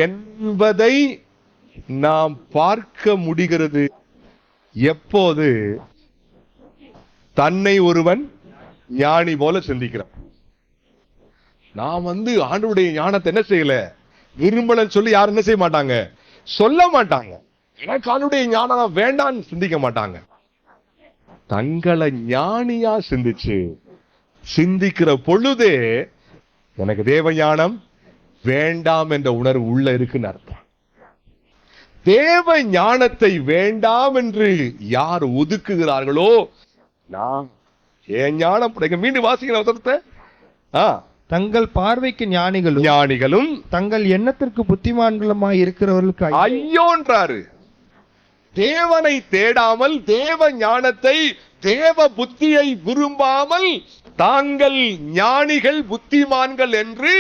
என்பதை நாம் பார்க்க முடிகிறது. எப்போது தன்னை ஒருவன் ஞானி போல சிந்திக்கிறான். நான் ஆண்டவருடைய ஞானத்தை என்ன செய்யல, விரும்பலன்னு சொல்லி யாரும் என்ன செய்ய மாட்டாங்க, சொல்ல மாட்டாங்க. எனக்கு ஆண்டவருடைய ஞானம் வேண்டான்னு சிந்திக்க மாட்டாங்க. தங்களை ஞானியா சிந்திக்கிற பொழுதே எனக்கு தேவ ஞானம் வேண்டாம் என்ற உணர்வு உள்ள இருக்குன்னு அர்த்தம். தேவ ஞானத்தை வேண்டாம் என்று யார் ஒதுக்குகிறார்களோ, நான் ஏன் ஞானம் மீண்டும் வாசிக்கிற அவசரத்தை. தங்கள் பார்வைக்கு ஞானிகளும் தங்கள் எண்ணத்திற்கு புத்திமான்களுமாய் இருக்கிறவர்களுக்கு ஐயோன்றாரு. தேவனை தேடாமல், தேவ ஞானத்தை, தேவ புத்தியை விரும்பாமல், தாங்கள் ஞானிகள், புத்திமான்கள் என்று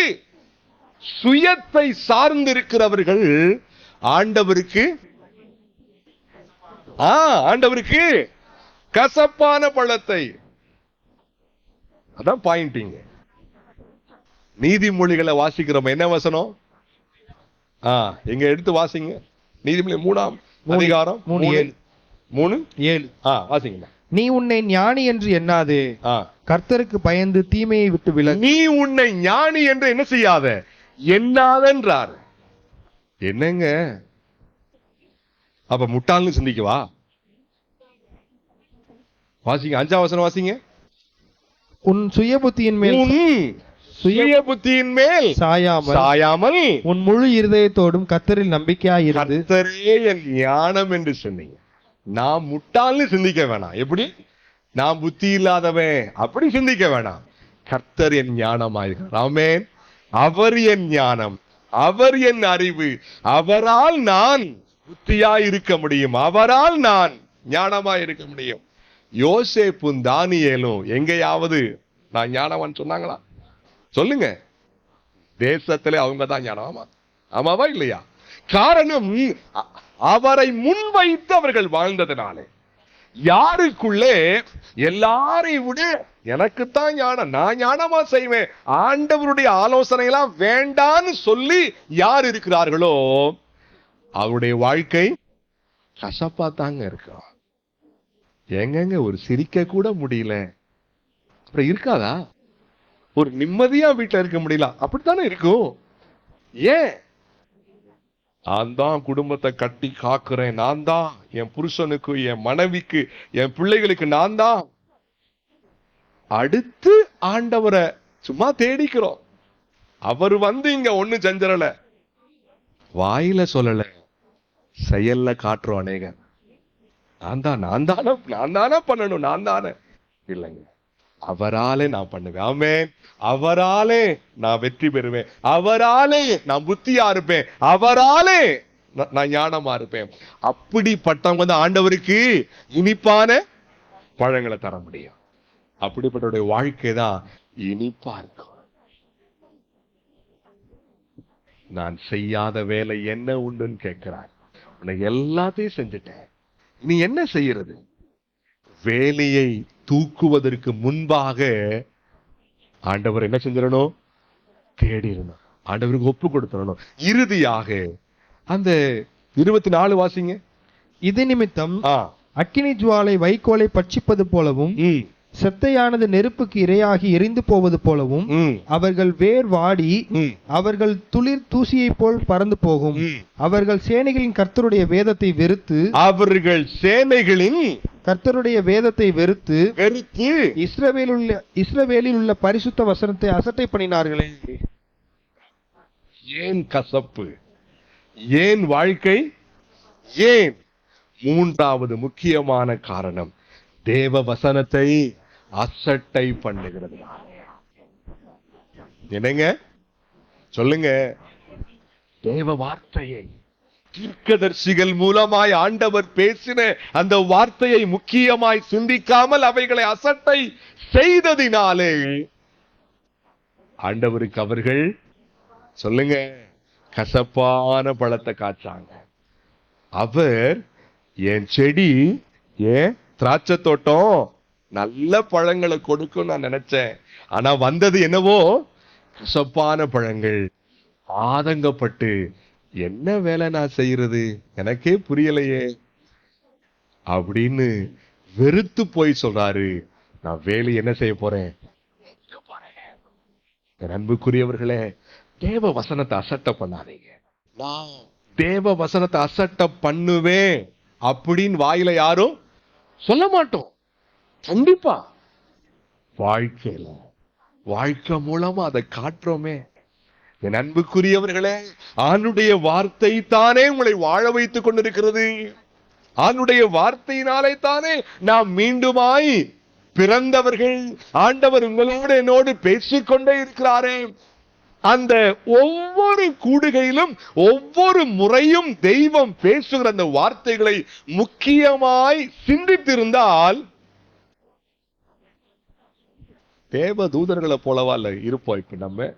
சுயத்தை சார்ந்திருக்கிறவர்கள் ஆண்டவருக்கு கசப்பான பழத்தை. அதான் பாயிண்டிங். நீதிமொழிகளை வாசிக்கிறோம். என்ன வசனம்? எங்க எடுத்து வாசிங்க. நீதிமொழி 3ஆம் அதிகாரம் 3:7 வாசிங்க. நீ உன்னை ஞானி என்று எண்ணாதே, கர்த்தருக்கு பயந்து தீமையை விட்டு விலகு. நீ உன்னை ஞானி என்று என்ன செய்யாத, எண்ணாதன்றார். என்னங்க அப்ப முட்டாள்னு சிந்திக்கவா? வாசிங்க 5ஆம் வசனம் வாசிங்க. உன் சுய புத்தியின் மேல் சாயாமல் உன் முழு இருதயத்தோடும் கர்த்தரில் நம்பிக்கையாய் இருந்து. கர்த்தரே என் ஞானம் என்று சொன்னீங்க. நான் முட்டாள்னு சிந்திக்க வேணாம். எப்படி? நான் புத்தி இல்லாதவன் அப்படி சிந்திக்க வேணாம். கர்த்தர் என் ஞானமாயிருக்கிறார். ஆமென். அவர் என் ஞானம், அவர் என் அறிவு. அவரால் நான் புத்தியாய் இருக்க முடியும், அவரால் நான் ஞானமாய் இருக்க முடியும். யோசேப்பும் தானியேலும் எங்கேயாவது நான் ஞானவான் சொன்னாங்களா? சொல்லுங்க. தேசத்திலே அவங்க தான் ஞானம். ஆமாவா இல்லையா? காரணம் அவரை முன்வைத்து அவர்கள் வாழ்ந்ததுனாலே. யாருக்குள்ளே எல்லாரையும் விட எனக்குத்தான் ஞானம், நான் ஞானமா செய்வேன், ஆண்டவருடைய ஆலோசனை எல்லாம் வேண்டான்னு சொல்லி யார் இருக்கிறார்களோ அவருடைய வாழ்க்கை கசப்பா தாங்க இருக்கும். எங்கங்க ஒரு சிரிக்க கூட முடியல, அப்புறம் இருக்காதா? ஒரு நிம்மதியா வீட்டுல இருக்க முடியல, அப்படித்தானே இருக்கும். ஏன்? நான் தான் குடும்பத்தை கட்டி காக்குறேன், நான் தான் என் புருஷனுக்கு, என் மனைவிக்கு, என் பிள்ளைகளுக்கு நான் தான். அடுத்து ஆண்டவரை சும்மா தேடிக்கிறோம். அவர் இங்க ஒண்ணு செஞ்சரல, வாயில சொல்லல, செயல்ல காட்டுறோம். அநேக நான் தானே பண்ணணும், நான் தானே இல்லைங்க. அவராலே நான் பண்ணுவேன். ஆமென். அவராலே நான் வெற்றி பெறுவேன். அவராலே நான் புத்தியா இருப்பேன். அவராலே நான் ஞானமா இருப்பேன். அப்படிப்பட்டவங்க தான் ஆண்டவருக்கு இனிப்பான பழங்களை தர முடியும். அப்படிப்பட்ட வாழ்க்கை தான் இனிப்பா இருக்கும். நான் செய்யாத வேலை என்ன உண்டுன்னு கேட்கிறார். உனக்கு எல்லாத்தையும் செஞ்சுட்டேன், நீ என்ன செய்யறது? வேலையை தூக்குவதற்கு முன்பாக ஆண்டவர் என்ன செஞ்சிடணும்? தேடிடணும். ஆண்டவருக்கு ஒப்பு கொடுத்துடணும். இறுதியாக அந்த 24 வாசிங்க. இது நிமித்தம் அக்கினி ஜுவாலை வைக்கோலை பட்சிப்பது போலவும் செத்தையானது நெருப்புக்கு இரையாகி எரிந்து போவது போலவும் அவர்கள் வேர் வாடி அவர்கள் துளிர் தூசியை போல் பறந்து போகும். அவர்கள் சேனைகளின் கர்த்தருடைய வேதத்தை வெறுத்து இஸ்ரவேலில் உள்ள பரிசுத்த வசனத்தை அசட்டை பண்ணினார்களே. ஏன் கசப்பு? ஏன் வாழ்க்கை? ஏன்? மூன்றாவது முக்கியமான காரணம், தேவ வசனத்தை அசட்டை பண்ணுகிறது. என்னங்க சொல்லுங்க? தேவ வார்த்தையை தீர்க்கதரிசிகள் மூலமாய் ஆண்டவர் பேசின அந்த வார்த்தையை முக்கியமாய் சிந்திக்காமல் அவைகளை அசட்டை செய்ததினாலே ஆண்டவருக்கு அவர்கள் சொல்லுங்க கசப்பான பழத்தை காய்ச்சாங்க. அவர் என் செடி, என் திராட்சை தோட்டம் நல்ல பழங்களை கொடுக்கும் நான் நினைச்சேன். ஆனா வந்தது என்னவோ கசப்பான பழங்கள். ஆதங்கப்பட்டு என்ன வேலை நான் செய்யறது, எனக்கே புரியலையே அப்படின்னு வெறுத்து போய் சொல்றாரு. நான் வேலை என்ன செய்ய போறேன்? என் அன்புக்குரியவர்களே, தேவ வசனத்தை அசட்டை பண்ணாதீங்க. நான் தேவ வசனத்தை அசட்டை பண்ணுவேன் அப்படின்னு வாயில யாரும் சொல்ல மாட்டோம். கண்டிப்பா வாழ்க்கையில வாழ்க்கை மூலமா அதை காட்டுறோமே. என் அன்புக்குரியவர்களே, ஆண்டுடைய வார்த்தை தானே உங்களை வாழ வைத்துக் கொண்டிருக்கிறது. ஆண்டுடைய வார்த்தையினாலே தானே நாம் மீண்டுமாய் பிறந்தவர்கள். ஆண்டவர் உங்களோடு என்னோடு பேசிக்கொண்டே இருக்கிறாரே. அந்த ஒவ்வொரு கூடுகையிலும் ஒவ்வொரு முறையும் தெய்வம் பேசுகிற அந்த வார்த்தைகளை முக்கியமாய் சிந்தித்திருந்தால் தேவ தூதர்களை போலவா இல்ல இருப்போம். இப்ப நம்ம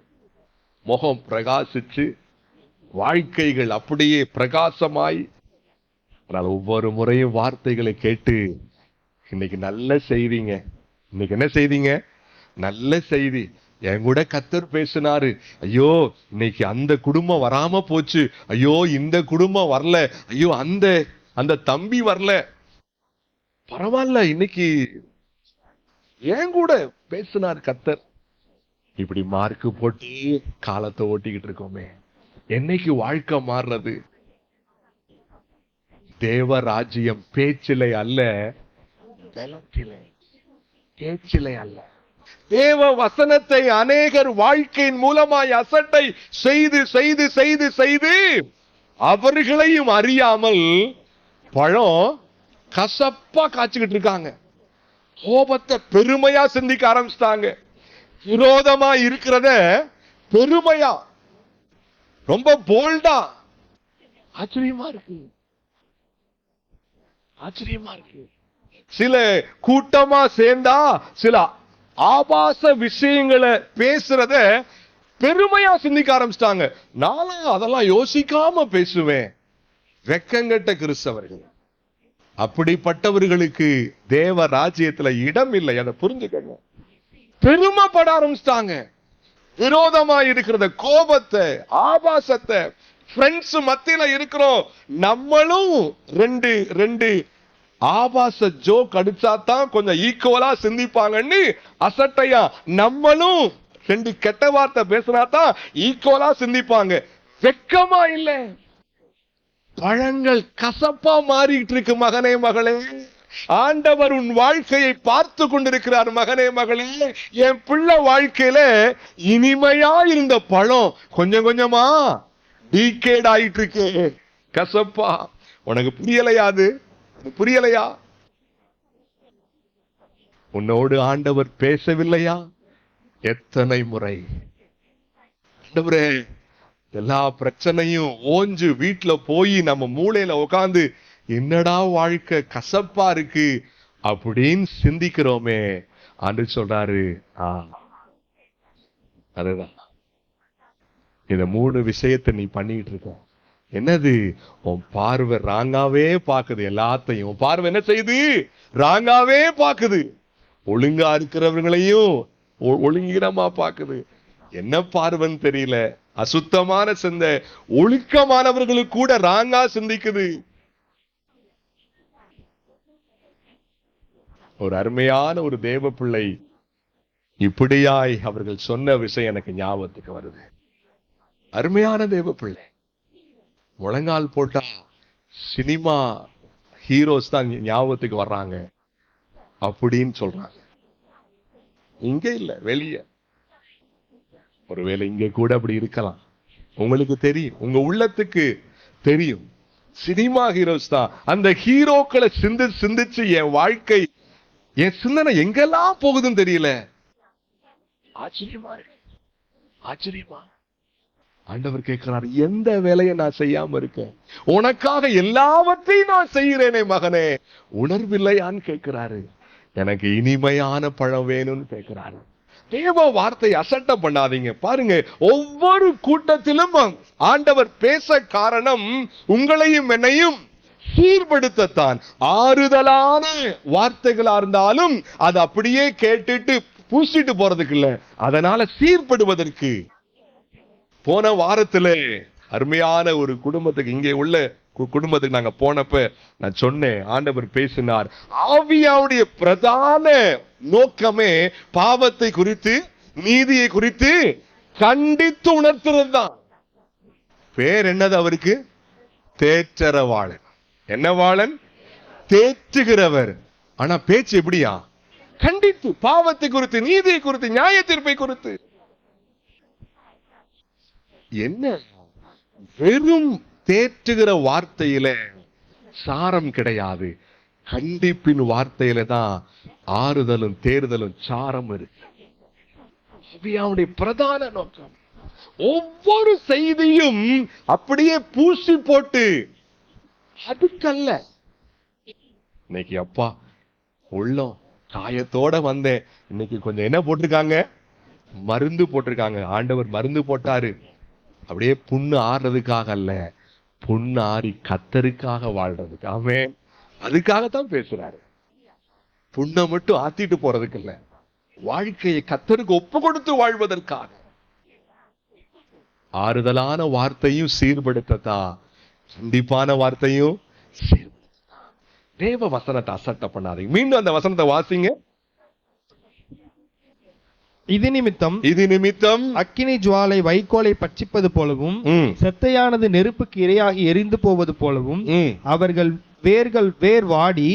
முகம் பிரகாசிச்சு வாழ்க்கைகள் அப்படியே பிரகாசமாய். ஒவ்வொரு முறையும் வார்த்தைகளை கேட்டு இன்னைக்கு நல்ல செய்திங்க. இன்னைக்கு என்ன செய்திங்க? நல்ல செய்தி. என் கூட கர்த்தர் பேசினாரு. ஐயோ இன்னைக்கு அந்த குடும்பம் வராம போச்சு, ஐயோ இந்த குடும்பம் வரல, ஐயோ அந்த தம்பி வரல, பரவாயில்ல இன்னைக்கு என் கூட பேசினார் கர்த்தர். இப்படி மார்க்கு போட்டு காலத்தை ஓட்டிக்கிட்டு இருக்கோமே. என்னைக்கு வாழ்க்கை மாறுறது? தேவ ராஜ்யம் பேச்சிலை அல்ல, பேச்சிலை அல்ல. தேவ வசனத்தை அநேகர் வாழ்க்கையின் மூலமாய் அசட்டை செய்து செய்து செய்து செய்து அவர்களையும் அறியாமல் பழம் கசப்பா காய்ச்சிக்கிட்டு இருக்காங்க. கோபத்தை பெருமையா சிந்திக்க ஆரம்பிச்சிட்டாங்க. விரோதமா இருக்கிறத பெருமையா, ரொம்ப போல்டா. ஆச்சரியமா இருக்கு, ஆச்சரியமா இருக்கு. சில கூட்டமா சேர்ந்தா சில ஆபாச விஷயங்களை பேசுறத பெருமையா சிந்திக்க ஆரம்பிச்சிட்டாங்க. நானும் அதெல்லாம் யோசிக்காம பேசுவேன். வெக்கங்கட்ட கிறிஸ்தவர்கள். அப்படிப்பட்டவர்களுக்கு தேவ ராஜ்யத்துல இடம் இல்லை. அதை புரிஞ்சுக்கங்க. பெருமைப்பட ஆரம்பிச்சிட்டாங்க. விரோதமா இருக்கிறத, கோபத்தை, ஆபாசத்தை, ஃப்ரெண்ட்ஸ் மத்தியில இருக்கிறோம். நம்மளும் ரெண்டு ஆபாச ஜோக் அடிச்சாதான் கொஞ்சம் ஈக்குவலா சிந்திப்பாங்கன்னு அசட்டையா நம்மளும் 2 கெட்ட வார்த்தை பேசினாதான் ஈக்குவலா சிந்திப்பாங்க. வெக்கமா இல்ல. பழங்கள் கசப்பா மாறிட்டு இருக்கு. மகனே மகளே, ஆண்டவர் உன் வாழ்க்கையை பார்த்து கொண்டிருக்கிறார். மகனே மகளே, என் பிள்ளை வாழ்க்கையில இனிமையா இருந்த பழம் கொஞ்சம் கொஞ்சமா டீகேட் ஆயிட்டு இருக்கு. கசப்பா. உனக்கு புரியலையா? அது புரியலையா? உன்னோடு ஆண்டவர் பேசவில்லையா? எத்தனை முறை ஆண்டவரே, எல்லா பிரச்சனையும் ஓஞ்சு வீட்டுல போய் நம்ம மூளையில உட்கார்ந்து என்னடா வாழ்க்கை கசப்பா இருக்கு அப்படின்னு சிந்திக்கிறோமே. ஆண்டவர் சொல்றாரு, அதுதான் இந்த 3 விஷயத்தை நீ பண்ணிட்டு இருக்க. என்னது? உன் பார்வை ராங்காவே பாக்குது. எல்லாத்தையும் உன் பார்வை என்ன செய்யுது? ராங்காவே பாக்குது. ஒழுங்கா இருக்கிறவங்களையும் ஒழுங்கீனமா பாக்குது. என்ன பார்வைன்னு தெரியல. அசுத்தமான சிந்தை ஒழுக்கமானவர்களுக்கு கூட ராங்கா சிந்திக்குது. ஒரு அருமையான ஒரு தேவ பிள்ளை இப்படியாய் அவர்கள் சொன்ன விஷயம் எனக்கு ஞாபகத்துக்கு வருது. அருமையான தேவ பிள்ளை, முழங்கால் போட்டா சினிமா ஹீரோஸ் தான் ஞாபகத்துக்கு வர்றாங்க அப்படின்னு சொல்றாங்க. இங்க இல்ல, வெளியே. ஒருவேளை இங்க கூட அப்படி இருக்கலாம். உங்களுக்கு தெரியும், உங்க உள்ளத்துக்கு தெரியும், சினிமா ஹீரோஸ் தான். அந்த ஹீரோக்களை சிந்திச்சு என் வாழ்க்கை, என் சிந்தனை எங்கெல்லாம் போகுதுன்னு தெரியல. ஆச்சரியமா இருக்கு, ஆச்சரியமா. ஆண்டவர் கேட்கிறார், எந்த வேலையை நான் செய்யாம இருக்கேன்? உனக்காக எல்லாவற்றையும் நான் செய்கிறேனே மகனே, உணர்வில்லையான்னு கேட்கிறாரு. எனக்கு இனிமையான பழம் வேணும்னு கேட்கிறாரு. தேவ வார்த்தை அசட்ட பண்ணாதீங்க. பாருங்க, ஒவ்வொரு கூட்டத்திலும் ஆண்டவர் பேச காரணம் உங்களையும் என்னையும் சீர்படுத்தத்தான். ஆறுதலான வார்த்தைகளா இருந்தாலும் அது அப்படியே கேட்டுட்டு பூசிட்டு போறதுக்கு இல்ல, அதனால சீர்படுவதற்கு. போன வாரத்துல அருமையான ஒரு குடும்பத்துக்கு, இங்கே உள்ள குடும்பத்துக்கு நாங்க போனப்ப நான் சொன்னேன், ஆண்டவர் பேசினார். ஆவியாவுடைய பிரதான நோக்கமே பாவத்தை குறித்து, நீதியை குறித்து கண்டித்து உணர்த்துறது தான். பேர் என்னது அவருக்கு? தேற்றரவாளன். என்ன வாளன்? தேற்றுகிறவர். ஆனா பேச்சு எப்படியா? கண்டித்து, பாவத்தை குறித்து, நீதியை குறித்து, நியாய தீர்ப்பை குறித்து. என்ன வெறும் தேற்றுகிற வார்த்தையில சாரம் கிடையாது. கண்டிப்பின் வார்த்தையில தான் ஆறுதலும் தேறுதலும் சாரம் இருக்கு. அவருடைய பிரதான நோக்கம் ஒவ்வொரு செய்தியும் அப்படியே பூசி போட்டு அதுக்கல்ல. இன்னைக்கு அப்பா உள்ளம் காயத்தோட வந்தேன், இன்னைக்கு கொஞ்சம் என்ன போட்டிருக்காங்க? மருந்து போட்டிருக்காங்க. ஆண்டவர் மருந்து போட்டாரு, அப்படியே புண்ணு ஆறுறதுக்காக அல்ல, புண்ணு ஆறி கத்தருக்காக வாழ்றதுக்கு. ஆமென். அதுக்காகத்தான் பேசுறாரு. புண்ணை மட்டும் ஆத்திட்டு போறதுக்கு இல்ல, வாழ்க்கையை கத்தருக்கு ஒப்பு கொடுத்து வாழ்வதற்காக. ஆறுதலான வார்த்தையும் சீர்படுத்ததா, கண்டிப்பான வார்த்தையும் சீர்படுத்த. தேவ வசனத்தை அசட்ட பண்ணாதீங்க. மீண்டும் அந்த வசனத்தை வாசிங்க. இது நிமித்தம் அக்கினி ஜுவாலை வைக்கோலை பட்சிப்பது போலவும், செத்தையானது நெருப்புக்கு இரையாகி எரிந்து போவது போலவும், அவர்கள் வேர் வாடி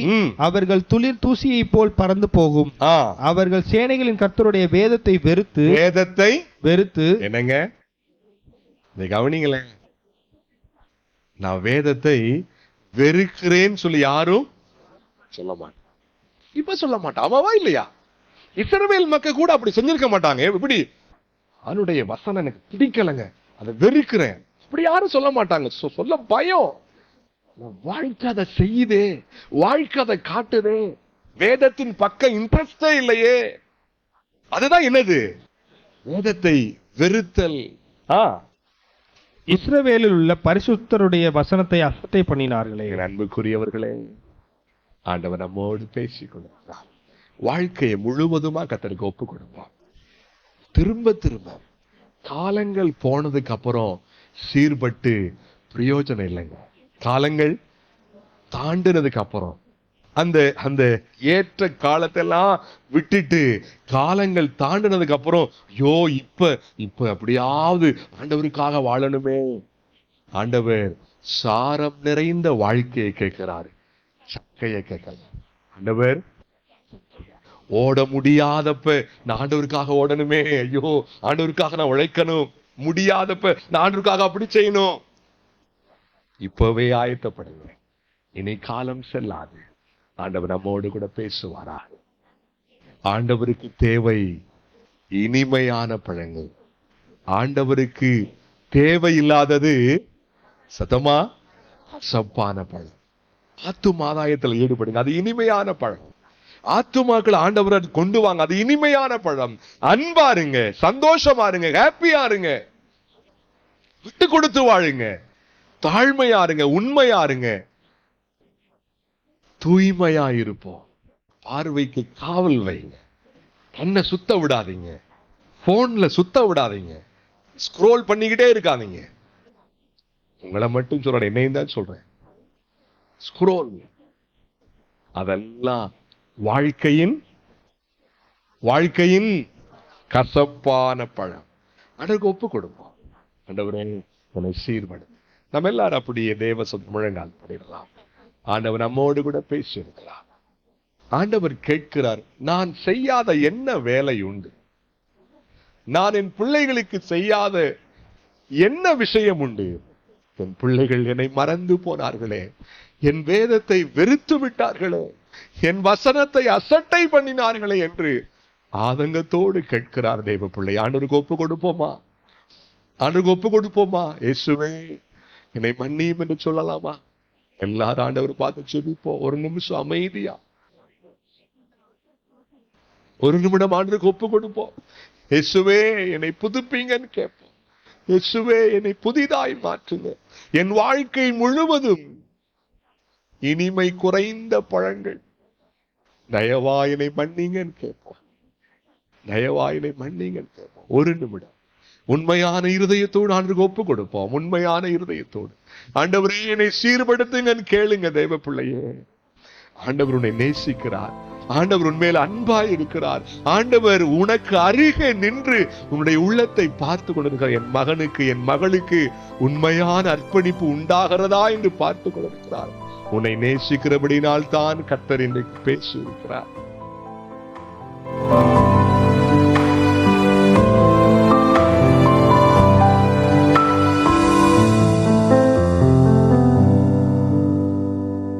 அவர்கள் துளிர் தூசியை போல் பறந்து போகும். அவர்கள் சேனைகளின் கர்த்தருடைய வேதத்தை வெறுத்து என்னங்க கவனிங்களேன், நான் வேதத்தை வெறுக்கிறேன்னு சொல்லி யாரும் சொல்ல மாட்டேன். இப்ப சொல்ல மாட்டான், அவவா இல்லையா? இஸ்ரவேல் மக்கள் கூட அப்படி செஞ்சிருக்க மாட்டாங்க. எப்படி? அவனுடைய வசனம் எனக்கு பிடிக்கலங்க, அதை வெறுக்கிறேன், அப்படி யாரும் சொல்ல மாட்டாங்க. சொல்ல பயம். வாழ்க்கை அதை செய்யுதே, வாழ்க்கை அதை காட்டுதே, வேதத்தின் பக்கம் இன்ட்ரெஸ்டே இல்லையே. அதுதான் என்னது? வேதத்தை வெறுத்தல். இஸ்ரவேலில் உள்ள பரிசுத்தருடைய வசனத்தை அசட்டை பண்ணினார்களே. அன்புக்குரியவர்களே, ஆண்டவர் நம்மோடு பேசிக் கொண்டிருக்கிறார். வாழ்க்கையை முழுவதுமா கர்த்தருக்கு ஒப்பு கொடுப்போம். திரும்ப திரும்ப காலங்கள் போனதுக்கு அப்புறம் சீர்பட்டு பிரயோஜனம் இல்லைங்க. காலங்கள் தாண்டினதுக்கு அப்புறம் அந்த ஏற்ற காலத்தெல்லாம் விட்டுட்டு காலங்கள் தாண்டினதுக்கு அப்புறம் யோ இப்ப அப்படியாவது ஆண்டவருக்காக வாழணுமே. ஆண்டவர் சாரம் நிறைந்த வாழ்க்கையை கேட்கிறாரு, சக்கையை கேட்கல. ஆண்டவர் ஓட முடியாதப்ப நான் ஆண்டவருக்காக ஓடணுமே, ஐயோ ஆண்டவருக்காக நான் உழைக்கணும், முடியாதப்ப நான் ஆண்டவருக்காக அப்படி செய்யணும். இப்பவே ஆயத்தப்படுங்க, இனி காலம் செல்லாது. ஆண்டவர் நம்மோடு கூட பேசுவாரா? ஆண்டவருக்கு தேவை இனிமையான பழங்கள். ஆண்டவருக்கு தேவையில்லாதது சத்தமா கசப்பான பழம். ஆத்துமாதாயத்தில் ஈடுபடுங்க, அது இனிமையான பழம். ஆத்துமாக்கள் ஆண்டவரை கொண்டு வாங்க, அது இனிமையான பழம். அன்பா இருங்க, சந்தோஷமா இருங்க, ஹாப்பியா இருங்க, விட்டு கொடுத்து வாழுங்க, தாழ்மையா இருங்க, உண்மையா இருங்க, தூய்மையா இருப்போம். பார்வைக்கு காவல் வைங்க, கண்ணை சுத்த விடாதீங்க, போன்ல சுத்த விடாதீங்க, ஸ்க்ரோல் பண்ணிக்கிட்டே இருக்காதீங்க. உங்களை மட்டும் சொல்றேன், என்னையும் தான் சொல்றேன். ஸ்க்ரோல் அதெல்லாம் வாழ்க்கையின் கசப்பான பழம். ஆண்டவருக்கு ஒப்பு கொடுப்போம். ஆண்டவரே உன்னை சீர்படு. நம்ம எல்லாரும் அப்படியே தேவ முழங்கால் படிடலாம். ஆண்டவர் நம்மோடு கூட பேசி இருக்கிறார். ஆண்டவர் கேட்கிறார், நான் செய்யாத என்ன வேலை உண்டு? நான் என் பிள்ளைகளுக்கு செய்யாத என்ன விஷயம் உண்டு? என் பிள்ளைகள் என்னை மறந்து போனார்களே, என் வேதத்தை வெறுத்து விட்டார்களே, என் வசனத்தை அசட்டை பண்ணினார்களே என்று ஆதங்கத்தோடு கேட்கிறார் தேவ பிள்ளை. ஆண்டவருக்கு ஒப்பு கொடுப்போமா? ஆண்டவருக்கு ஒப்பு கொடுப்போமா? இயேசுவே என்னை மன்னியும் என்று சொல்லலாமா? எல்லாரும் ஆண்டவர் பார்த்து செபிப்போம். ஒரு நிமிஷம் அமைதியா, ஒரு நிமிடம் ஆண்டவருக்கு ஒப்பு கொடுப்போம். இயேசுவே என்னை புதுப்பீங்கன்னு கேட்போம். இயேசுவே என்னை புதிதாய் மாற்றுங்க. என் வாழ்க்கை முழுவதும் இனிமை குறைந்த பழங்கள், தயவாயினை மன்னிங்கன்னு கேட்போம். தயவாயினை மன்னிங்கன்னு கேட்போம். ஒரு நிமிடம் உண்மையான இருதயத்தோடு ஆண்டவருக்கு ஒப்பு கொடுப்போம். உண்மையான இருதயத்தோடு, ஆண்டவரே என்னை சீர்படுத்துங்கன்னு கேளுங்க. தேவ பிள்ளையே, ஆண்டவர் உன்னை நேசிக்கிறார். ஆண்டவர் உண்மையில அன்பாய் இருக்கிறார். ஆண்டவர் உனக்கு அருகே நின்று உன்னுடைய உள்ளத்தை பார்த்து கொண்டிருக்கிறார். என் மகனுக்கு, என் மகளுக்கு உண்மையான அர்ப்பணிப்பு உண்டாகிறதா என்று பார்த்து கொண்டிருக்கிறார். உன்னை நேசிக்கிறபடினால் தான் கர்த்தர் இன்றைக்கு பேசி இருக்கிறார்.